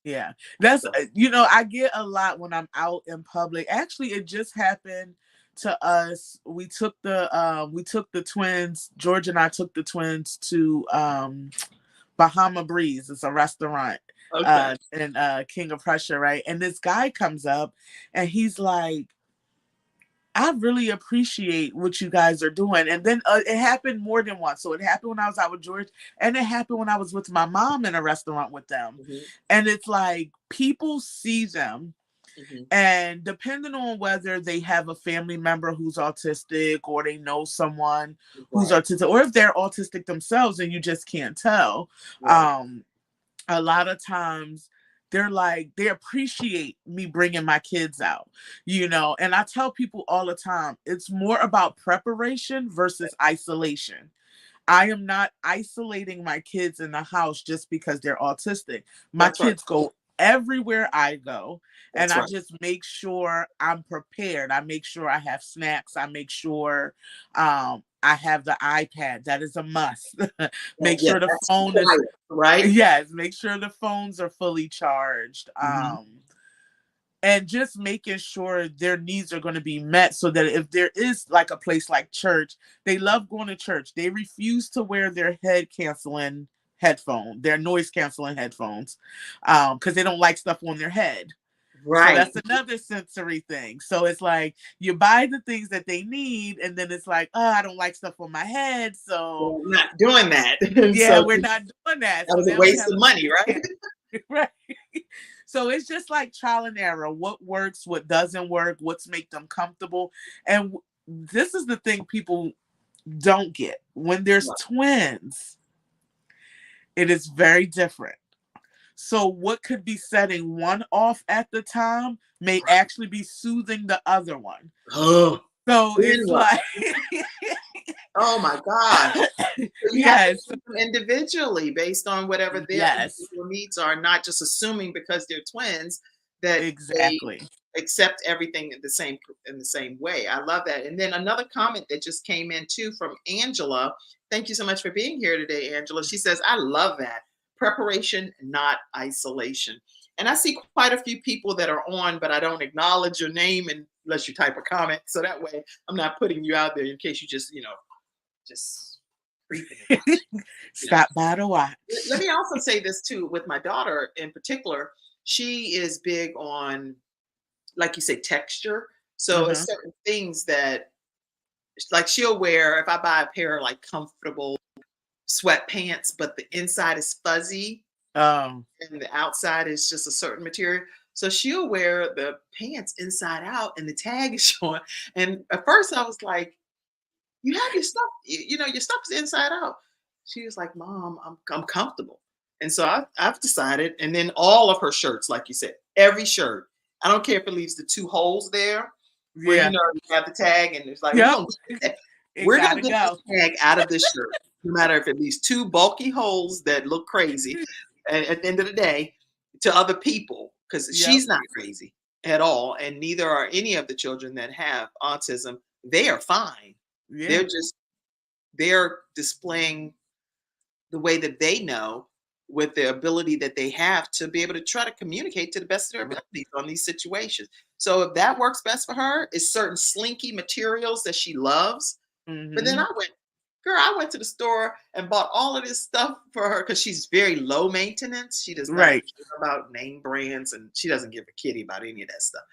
Yeah. That's, So, I get a lot when I'm out in public. Actually, it just happened to us. We took the twins, George and I took the twins to Bahama Breeze. It's a restaurant okay. in King of Prussia, right? And this guy comes up and he's like, I really appreciate what you guys are doing. And then it happened more than once. So it happened when I was out with George, and it happened when I was with my mom in a restaurant with them. Hmm. And it's like people see them, Hmm. and depending on whether they have a family member who's autistic or they know someone who's Right, autistic, or if they're autistic themselves and you just can't tell. right. Um, a lot of times they're like, they appreciate me bringing my kids out, and I tell people all the time, it's more about preparation versus isolation. I am not isolating my kids in the house just because they're autistic. My That's right. kids go everywhere I go, and That's I right. just make sure I'm prepared. I make sure I have snacks. I make sure I have the iPad. That is a must. Make Yeah, sure the that's phone is, quiet, right? yes, make sure the phones are fully charged. Hmm. And just making sure their needs are going to be met, so that if there is like a place like church, they love going to church. They refuse to wear their their noise canceling headphones, because they don't like stuff on their head. So Right. that's another sensory thing. So it's like you buy the things that they need, and then it's like, oh, I don't like stuff on my head. So Well, I'm not doing that. And yeah, so we're not doing that. that So was a now we waste have of a money, right? right. So it's just like trial and error. What works, what doesn't work, what's make them comfortable. And this is the thing people don't get. When there's Right. twins, it is very different. So what could be setting one off at the time may actually be soothing the other one. Oh, So then it's what? like Oh my gosh. So you have to yes, treat them individually based on whatever their yes, individual needs are, not just assuming because they're twins that they exactly. accept everything in the same way. I love that. And then another comment that just came in too from Angela. Thank you so much for being here today, Angela. She says, I love that. Preparation, not isolation. And I see quite a few people that are on, but I don't acknowledge your name unless you type a comment. So that way I'm not putting you out there in case you just creeping and watching. You know. Stop by to watch. Let me also say this too with my daughter in particular. She is big on, like you say, texture. So it's Uh-huh. certain things that, like, she'll wear if I buy a pair of like comfortable sweatpants, but the inside is fuzzy Oh, and the outside is just a certain material. So she'll wear the pants inside out and the tag is showing. And at first I was like, You have your stuff, your stuff is inside out. She was like, Mom, I'm comfortable. And so I've decided, and then all of her shirts, like you said, every shirt, I don't care if it leaves the two holes there where Yeah. you have the tag, and it's like, Yep. It we're gonna gotta get go. this tag out of this shirt, no matter if it leaves two bulky holes that look crazy. And at the end of the day, to other people, because Yep. she's not crazy at all, and neither are any of the children that have autism. They are fine. Yeah. They're displaying the way that they know with the ability that they have to be able to try to communicate to the best of their abilities on these situations. So if that works best for her, is certain slinky materials that she loves. But then Hmm. I went to the store and bought all of this stuff for her because she's very low maintenance. She does not Right. care about name brands, and she doesn't give a kitty about any of that stuff.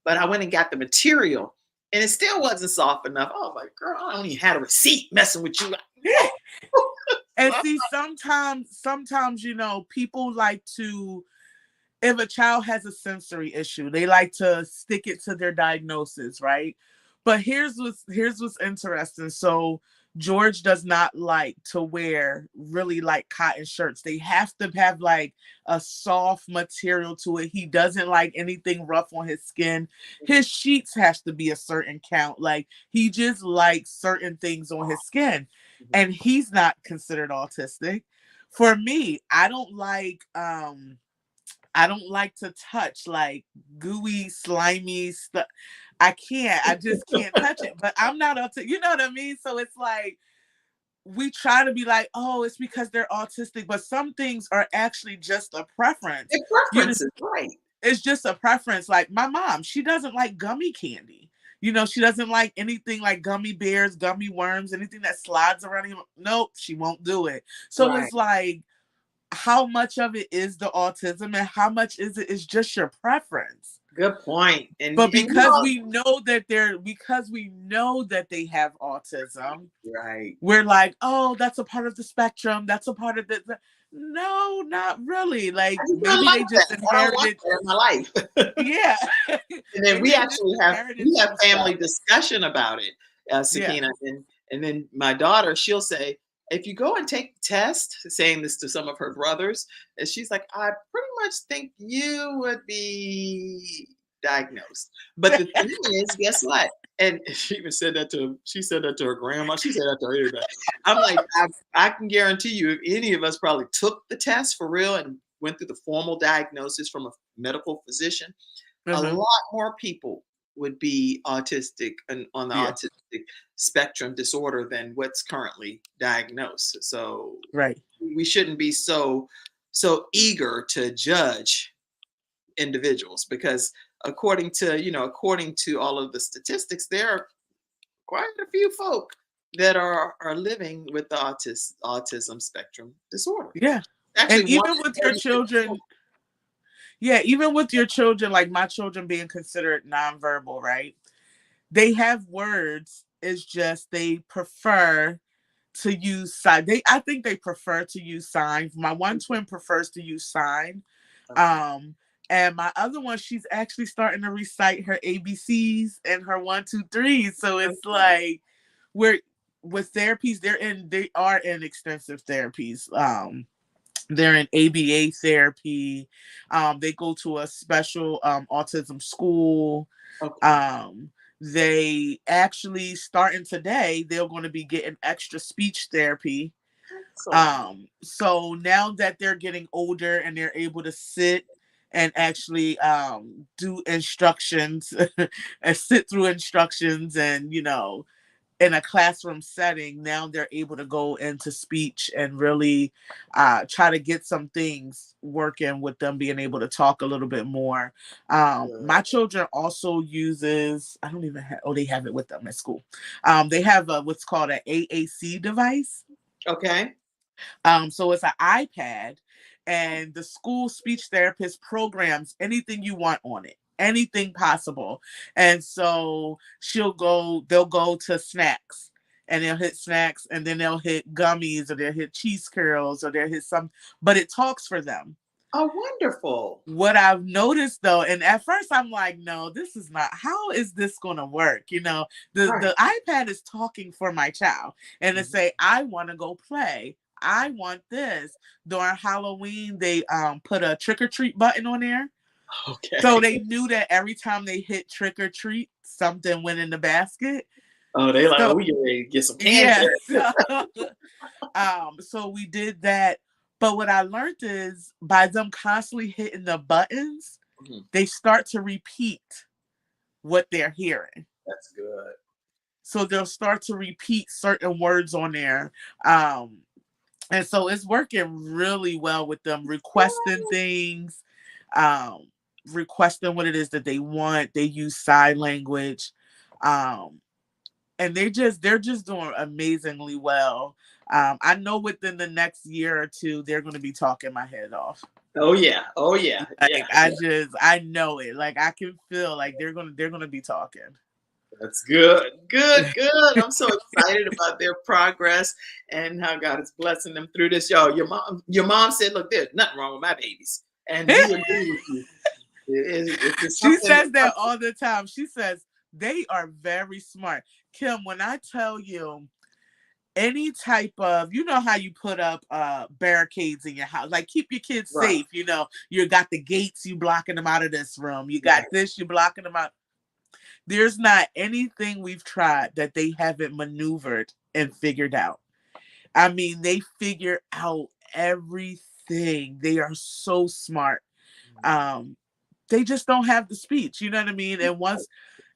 But I went and got the material, and it still wasn't soft enough. Oh my girl, I don't even have a receipt messing with you. And see, sometimes, people like to, if a child has a sensory issue, they like to stick it to their diagnosis, right? But here's what's interesting. So George does not like to wear really like cotton shirts. They have to have like a soft material to it. He doesn't like anything rough on his skin. His sheets has to be a certain count. Like he just likes certain things on his skin. And he's not considered autistic. For me, I don't like to touch like gooey, slimy stuff. I can't. I just can't touch it. But I'm not autistic. You know what I mean? So it's like we try to be like, oh, it's because they're autistic, but some things are actually just a preference. Their You know, preferences, right? it's just a preference. Like my mom, she doesn't like gummy candy. She doesn't like anything like gummy bears, gummy worms, anything that slides around him. Nope, she won't do it. So Right. it's like, how much of it is the autism and how much is just your preference? Good point. And But you because know, we know that they have autism, right. we're like, oh, that's a part of the spectrum. That's a part of the no, not really. Like I just don't maybe like they just that. I don't want inherited. that in my life. Yeah. And then Maybe we they just actually have inherited some family stuff. discussion about it, Yeah. Sakina. And then my daughter, she'll say, if you go and take the test, saying this to some of her brothers, and she's like, I pretty much think you would be diagnosed. But the thing is, guess what? And she even said that she said that to her grandma. She said that to everybody. I'm like, I can guarantee you, if any of us probably took the test for real and went through the formal diagnosis from a medical physician, a Uh-huh. lot more people would be autistic and on the Yeah. autistic spectrum disorder than what's currently diagnosed. So Right. we shouldn't be so eager to judge individuals because according to all of the statistics, there are quite a few folk that are living with the autism spectrum disorder. Yeah. And Actually, one even with in your 36 folk. children, yeah, even with your children, like my children being considered nonverbal, right? They have words. It's just they prefer to use sign. I think they prefer to use signs. My one twin prefers to use sign. Okay. Um, and my other one, she's actually starting to recite her ABCs and her 1, 2, 3s. So it's Okay. like we're with therapies, they are in extensive therapies. They're in ABA therapy. They go to a special autism school. Okay. Um, they actually starting today, they're going to be getting extra speech therapy. Excellent. So now that they're getting older and they're able to sit and actually do instructions and sit through instructions and in a classroom setting, now they're able to go into speech and really try to get some things working with them being able to talk a little bit more. Good. My children also uses, I don't even have, oh, they have it with them at school. They have what's called an AAC device. Okay. So it's an iPad, and the school speech therapist programs anything you want on it, anything possible. And so they'll go to snacks, and they'll hit snacks, and then they'll hit gummies, or they'll hit cheese curls, or they'll hit some, but it talks for them. Oh, wonderful. What I've noticed though, and at first I'm like, no, this is not, how is this going to work? You know, Right. the iPad is talking for my child and it Mhm. say, I want to go play. I want this. During Halloween, they put a trick or treat button on there. So Okay. they knew that every time they hit trick or treat, something went in the basket. Oh, they like, So oh, we get ready to get some candy. yeah, so we did that. But what I learned is by them constantly hitting the buttons, Mhm. they start to repeat what they're hearing. That's good. So they'll start to repeat certain words on there. Um, and so it's working really well with them requesting things, um, requesting what it is that they want. They use sign language. Um, and they're just doing amazingly well. I know within the next year or two, they're going to be talking my head off. Oh yeah. Oh yeah. Yeah. Like I know it. Like I can feel like they're gonna be talking. That's good. Good. Good. I'm so excited about their progress and how God is blessing them through this. Yo, your mom said, look, there's nothing wrong with my babies. And we agree with you. If there's She something, says that all the time. She says they are very smart. Kim, when I tell you any type of, you know how you put up barricades in your house, like keep your kids right. safe, you know, you got the gates, you blocking them out of this room, you got this, you blocking them out. There's not anything we've tried that they haven't maneuvered and figured out. I mean, they figure out everything. They are so smart. Um, they just don't have the speech, you know what I mean? And once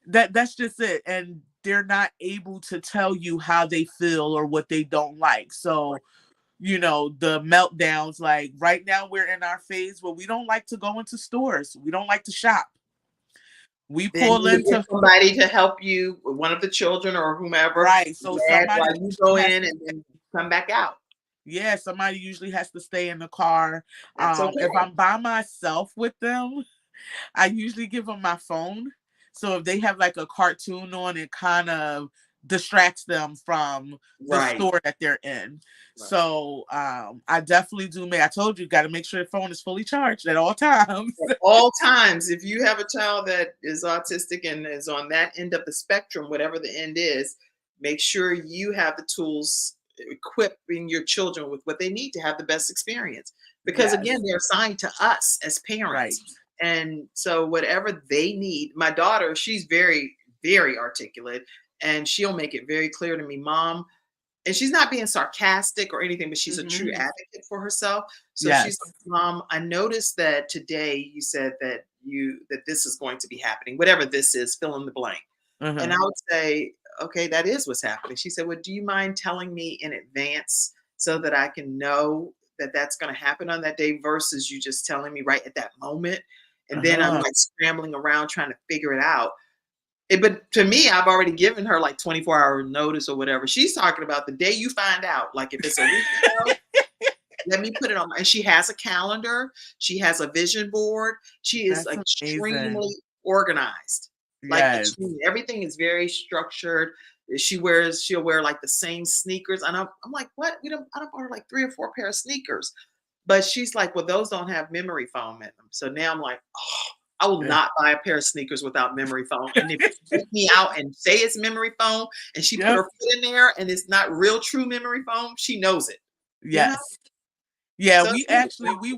that's just it. And they're not able to tell you how they feel or what they don't like. So, you know, the meltdowns, like right now we're in our phase where we don't like to go into stores. We don't like to shop. We Then pull you get into somebody to help you, one of the children or whomever, right. So dad, somebody while you go has in to, and then come back out. yeah, somebody usually has to stay in the car. That's okay. If I'm by myself with them, I usually give them my phone. So if they have like a cartoon on, it kind of distracts them from the Right. store that they're in. Right. So I definitely do I told you, got to make sure the phone is fully charged at all times. At all times, if you have a child that is autistic and is on that end of the spectrum, whatever the end is, make sure you have the tools equipping your children with what they need to have the best experience. Because again, Yes. they're assigned to us as Right. parents. And so whatever they need, my daughter, she's very, very articulate and she'll make it very clear to me, Mom, and she's not being sarcastic or anything, but she's a true advocate for herself. So she's Yes. like, Mom, I noticed that today you said that this is going to be happening, whatever this is, fill in the blank. And I would say, okay, that is what's happening. She said, well, do you mind telling me in advance so that I can know that that's going to happen on that day versus you just telling me right at that moment? And then I'm like scrambling around trying to figure it out. But to me, I've already given her like 24-hour notice or whatever. She's talking about the day you find out. Like if it's a week ago, let me put it on. And she has a calendar. She has a vision board. She is That's extremely amazing. organized. Like Yes. everything is very structured. She'll wear like the same sneakers. And I'm like, what? I don't order like 3 or 4 pair of sneakers. But she's like, well, those don't have memory foam in them. So now I'm like, oh, I will not buy a pair of sneakers without memory foam. And if you take me out and say it's memory foam and she put her foot in there and it's not real true memory foam, she knows it. Yes. You know? Yeah, So we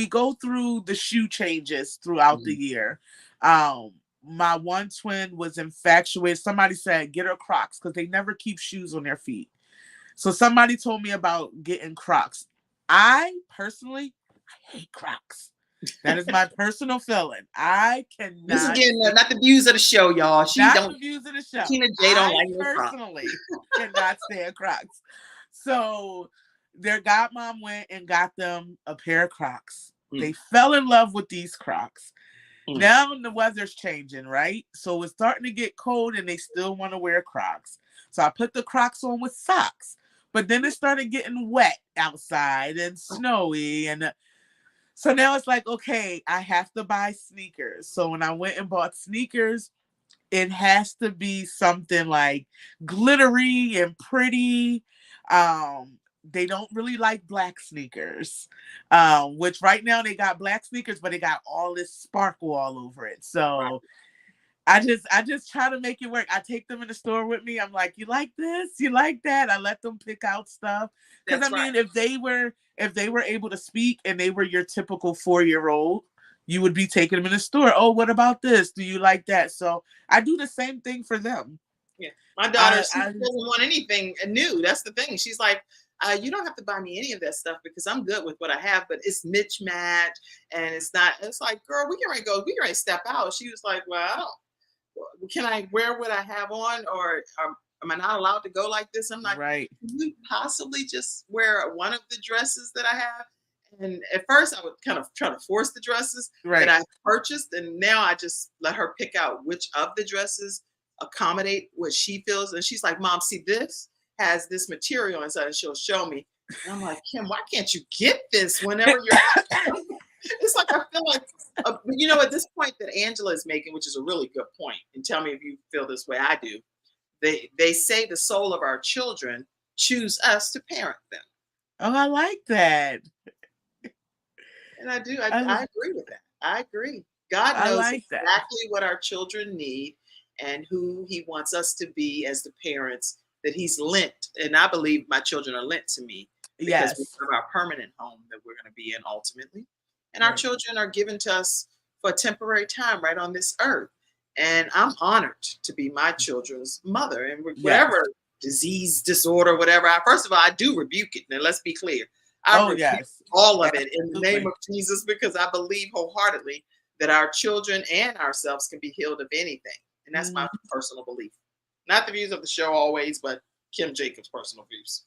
go through the shoe changes throughout the year. My one twin was infatuated. Somebody said, get her Crocs because they never keep shoes on their feet. So somebody told me about getting Crocs. I personally hate Crocs. That is my personal feeling. I cannot. This is again not the views of the show, y'all. The views of the show. Sakinna J don't like personally cannot stand Crocs. So their godmom went and got them a pair of Crocs. They fell in love with these Crocs. Now the weather's changing, right? So it's starting to get cold and they still want to wear Crocs. So I put the Crocs on with socks. But then it started getting wet outside and snowy. And so now it's like, okay, I have to buy sneakers. So when I went and bought sneakers, it has to be something like glittery and pretty. they don't really like black sneakers, which right now they got black sneakers, but they got all this sparkle all over it. Right. So I just try to make it work. I take them in the store with me. I'm like, you like this? You like that? I let them pick out stuff. Because That's I mean, right. if they were able to speak and they were your typical 4-year-old, you would be taking them in the store. Oh, what about this? Do you like that? So I do the same thing for them. Yeah. My daughter, she I doesn't want anything new. That's the thing. She's like, you don't have to buy me any of that stuff because I'm good with what I have, but it's mismatch and it's not, it's like, girl, we can ready to step out. She was like, well, I don't, can I wear what I have on or am I not allowed to go like this? I'm like, right. can you possibly just wear one of the dresses that I have? And at first I would kind of try to force the dresses Right. that I purchased. And now I just let her pick out which of the dresses accommodate what she feels. And she's like, Mom, see, this has this material inside, and she'll show me. And I'm like, Kim, why can't you get this whenever you're it's like I feel like at this point that Angela is making, which is a really good point, and tell me if you feel this way. I do. They say the soul of our children choose us to parent them. Oh, I like that. And I do. I agree with that. I agree. God knows like exactly what our children need and who he wants us to be as the parents that he's lent. And I believe my children are lent to me because we have our permanent home that we're going to be in ultimately. And our children are given to us for a temporary time right on this earth. And I'm honored to be my children's mother. And whatever disease, disorder, whatever, first of all, I do rebuke it. Now, let's be clear. I rebuke all of it in the name of Jesus, because I believe wholeheartedly that our children and ourselves can be healed of anything. And that's my personal belief. Not the views of the show always, but Kim Jacobs' personal views.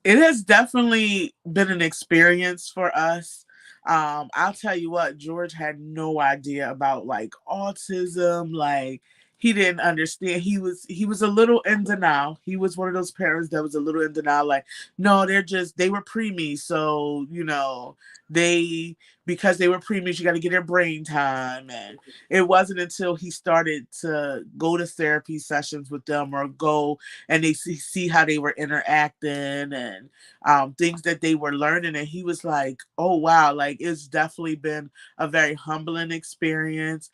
It has definitely been an experience for us. I'll tell you what, George had no idea about like autism. Like, he didn't understand. He was a little in denial. He was one of those parents that was a little in denial. Like, no, they were preemies. So, because they were preemies, you got to get their brain time. And it wasn't until he started to go to therapy sessions with them or go and they see how they were interacting and things that they were learning. And he was like, oh, wow, like it's definitely been a very humbling experience.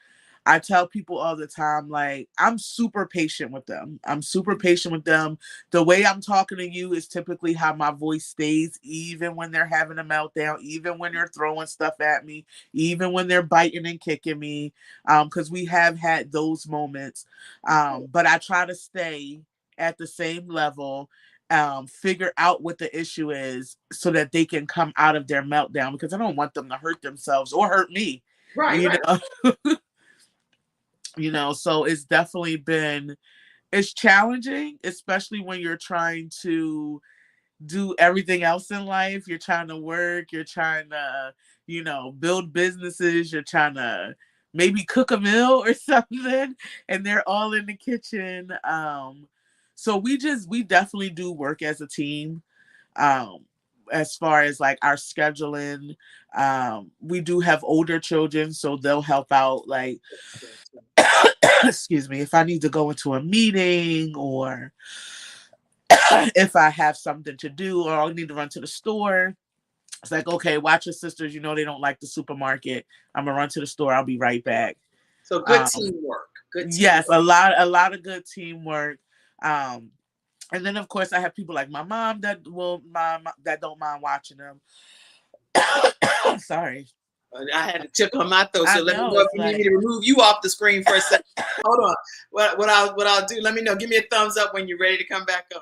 I tell people all the time, like, I'm super patient with them. The way I'm talking to you is typically how my voice stays, even when they're having a meltdown, even when they're throwing stuff at me, even when they're biting and kicking me, because we have had those moments. But I try to stay at the same level, figure out what the issue is so that they can come out of their meltdown, because I don't want them to hurt themselves or hurt me. Right. So it's definitely it's challenging, especially when you're trying to do everything else in life. You're trying to work, you're trying to, build businesses, you're trying to maybe cook a meal or something, and they're all in the kitchen. So we definitely do work as a team. As far as like our scheduling, we do have older children, so they'll help out, like, excuse me, if I need to go into a meeting or if I have something to do or I need to run to the store. It's like, okay, watch your sisters, they don't like the supermarket. I'm gonna run to the store, I'll be right back. So good teamwork. Yes, a lot of good teamwork. And then of course I have people like my mom that don't mind watching them. Sorry. I had to tip on my throat, so let me know if you need me to remove you off the screen for a second. Hold on. What I'll do, let me know. Give me a thumbs up when you're ready to come back on,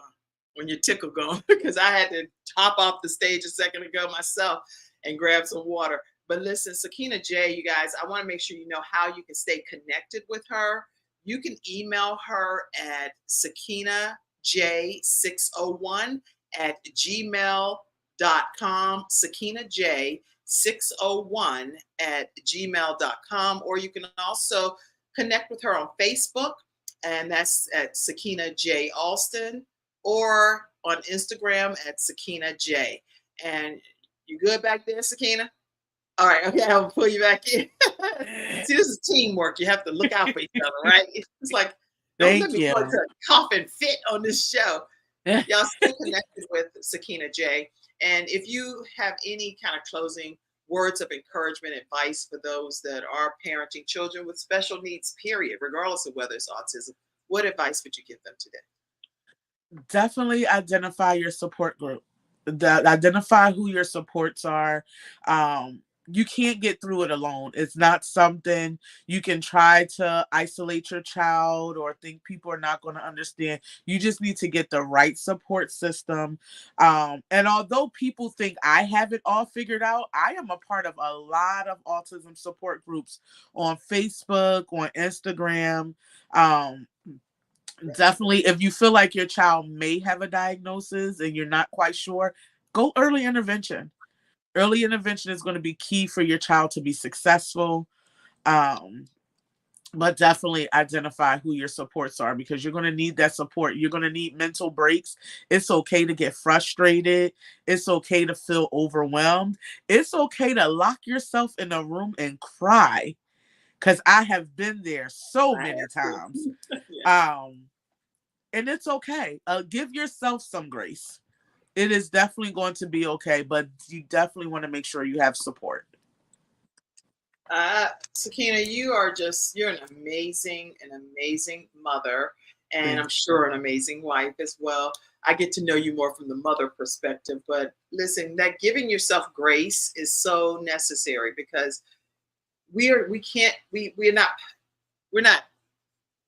when your tickle gone, because I had to hop off the stage a second ago myself and grab some water. But listen, Sakinna J, you guys, I want to make sure you know how you can stay connected with her. You can email her at sakinnaj601@gmail.com. Sakinna J 601@gmail.com, or you can also connect with her on Facebook, and that's at Sakinna J Alston, or on Instagram at Sakinna J. And you good back there, Sakinna? All right, okay, I'll pull you back in. See, this is teamwork. You have to look out for each other, right? It's like, don't let me go to a coughing fit on this show. Y'all stay connected with Sakinna J. And if you have any kind of closing words of encouragement, advice for those that are parenting children with special needs, period, regardless of whether it's autism, what advice would you give them today? Definitely identify your support group. Identify who your supports are. You can't get through it alone. It's not something you can try to isolate your child or think people are not going to understand. You just need to get the right support system. And although people think I have it all figured out, I am a part of a lot of autism support groups on Facebook, on Instagram. Um, Definitely, if you feel like your child may have a diagnosis and you're not quite sure, go early intervention. Early intervention is going to be key for your child to be successful. Um, but definitely identify who your supports are, because you're going to need that support. You're going to need mental breaks. It's okay to get frustrated. It's okay to feel overwhelmed. It's okay to lock yourself in a room and cry, because I have been there so I many have to. times. Yeah. Um, and it's okay. Give yourself some grace. It is definitely going to be okay, but you definitely want to make sure you have support. Sakinna, you're an amazing mother, and I'm Thank sure an amazing wife as well. I get to know you more from the mother perspective, but listen, that giving yourself grace is so necessary, because we're not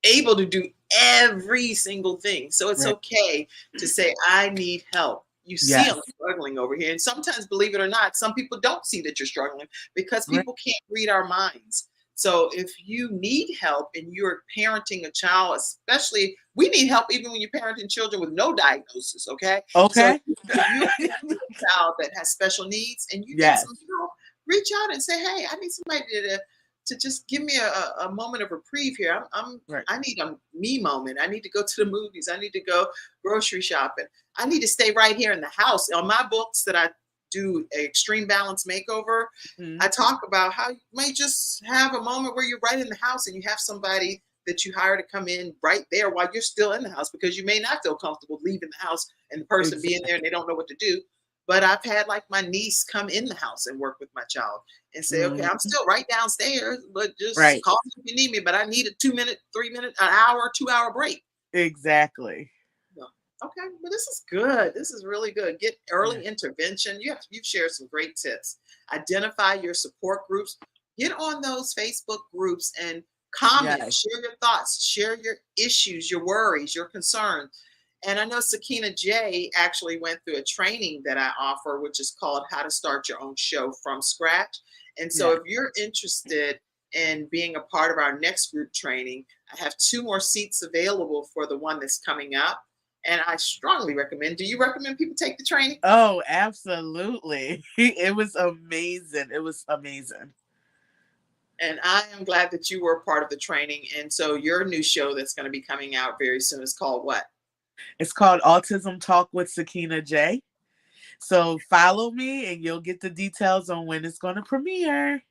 able to do every single thing. So it's Right. okay to say, I need help. You see, Yes. I'm struggling over here. And sometimes, believe it or not, some people don't see that you're struggling, because Right. people can't read our minds. So if you need help and you're parenting a child, especially, we need help even when you're parenting children with no diagnosis, okay? So Okay. if you're parenting a child that has special needs and you need Yes. some help, reach out and say, hey, I need somebody to just give me a moment of reprieve here. Right. I need a me moment. I need to go to the movies. I need to go grocery shopping. I need to stay right here in the house. On my books that I do Extreme Balance Makeover, Mhm. I talk about how you may just have a moment where you're right in the house and you have somebody that you hire to come in right there while you're still in the house, because you may not feel comfortable leaving the house and the person being there and they don't know what to do. But I've had like my niece come in the house and work with my child and say, okay, I'm Mhm. still right downstairs, but just Right. call me if you need me. But I need a 2 minute, 3 minute, an hour, 2 hour break. Exactly. No. Okay, well, this is good. This is really good. Get early Yeah. intervention. You've shared some great tips. Identify your support groups. Get on those Facebook groups and comment. Yes. Share your thoughts. Share your issues, your worries, your concerns. And I know Sakinna J actually went through a training that I offer, which is called How to Start Your Own Show from Scratch. And so Yeah. if you're interested in being a part of our next group training, I have 2 more seats available for the one that's coming up. And I strongly recommend. Do you recommend people take the training? Oh, absolutely. It was amazing. It was amazing. And I am glad that you were a part of the training. And so your new show that's going to be coming out very soon is called what? It's called Autism Talk with Sakinna J. So follow me and you'll get the details on when it's going to premiere.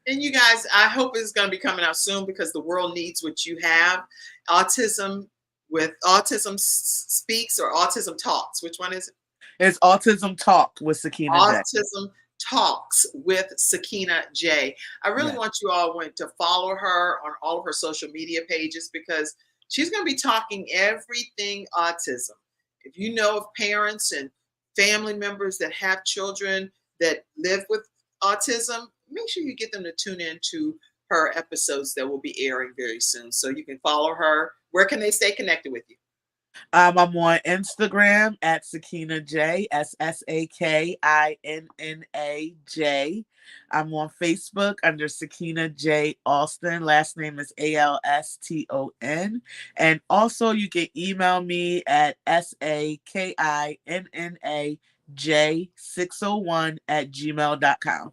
And you guys, I hope it's going to be coming out soon, because the world needs what you have. Autism with Autism Speaks or Autism Talks. Which one is it? It's Autism Talk with Sakinna J. Autism Talks with Sakinna J. I really Yeah. want you all to follow her on all of her social media pages, because she's going to be talking everything autism. If you know of parents and family members that have children that live with autism, make sure you get them to tune in to her episodes that will be airing very soon. So you can follow her. Where can they stay connected with you? I'm on Instagram at Sakinna J, SSAKINNA J. I'm on Facebook under Sakinna J Alston. Last name is ALSTON. And also you can email me at SAKINNAJ601@gmail.com.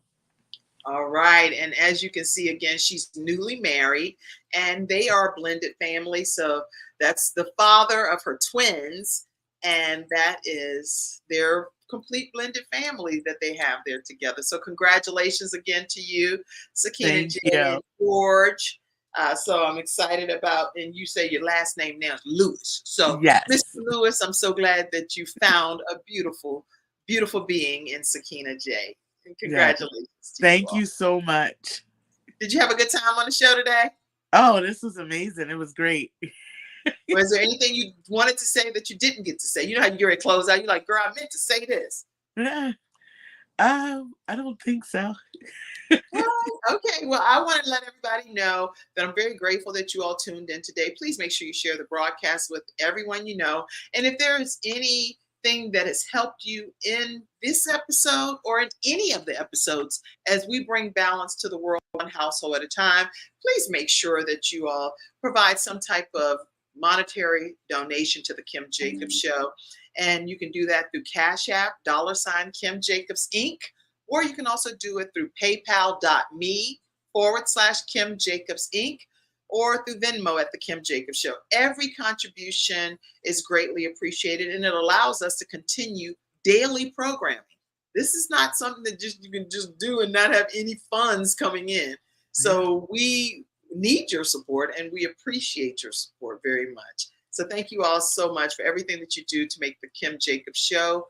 All right. And as you can see, again, she's newly married and they are a blended family. So that's the father of her twins. And that is their complete blended family that they have there together. So congratulations again to you, Sakinna Thank J you. and George. So I'm excited about, and you say your last name now is Lewis. So, Yes. Mr. Lewis, I'm so glad that you found a beautiful, beautiful being in Sakinna J. And congratulations. Yes. To Thank you you so much. Did you have a good time on the show today? Oh, this was amazing. It was great. Was there anything you wanted to say that you didn't get to say? You know how you get ready to close out. You're like, girl, I meant to say this. I don't think so. Okay, well, I want to let everybody know that I'm very grateful that you all tuned in today. Please make sure you share the broadcast with everyone you know. And if there is anything that has helped you in this episode or in any of the episodes as we bring balance to the world one household at a time, please make sure that you all provide some type of monetary donation to the Kim Jacobs Show. And you can do that through Cash App, $ Kim Jacobs Inc., or you can also do it through paypal.me/Kim Jacobs Inc., or through Venmo at the Kim Jacobs Show. Every contribution is greatly appreciated, and it allows us to continue daily programming. This is not something that you can just do and not have any funds coming in. So we need your support, and we appreciate your support very much. So thank you all so much for everything that you do to make the Kim Jacobs Show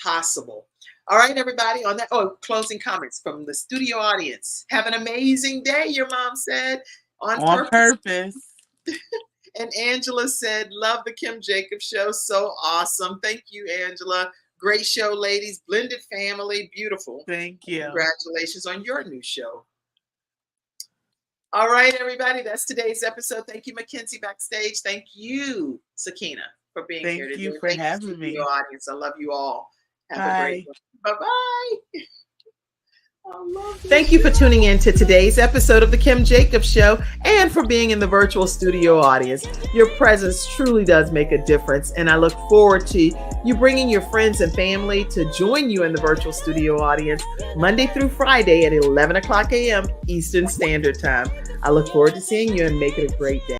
possible. All right, everybody, on that, closing comments from the studio audience. Have an amazing day, your mom said. On purpose. And Angela said, love the Kim Jacobs Show. So awesome. Thank you, Angela. Great show, ladies. Blended family. Beautiful. Thank you. Congratulations on your new show. All right, everybody, that's today's episode. Thank you, Mackenzie backstage. Thank you, Sakinna, for being here today. Thank you for having me. Audience. I love you all. Have Bye. a great one. Bye-bye. Thank you for tuning in to today's episode of The Kim Jacobs Show and for being in the virtual studio audience. Your presence truly does make a difference, and I look forward to you bringing your friends and family to join you in the virtual studio audience Monday through Friday at 11 o'clock a.m. Eastern Standard Time. I look forward to seeing you and make it a great day.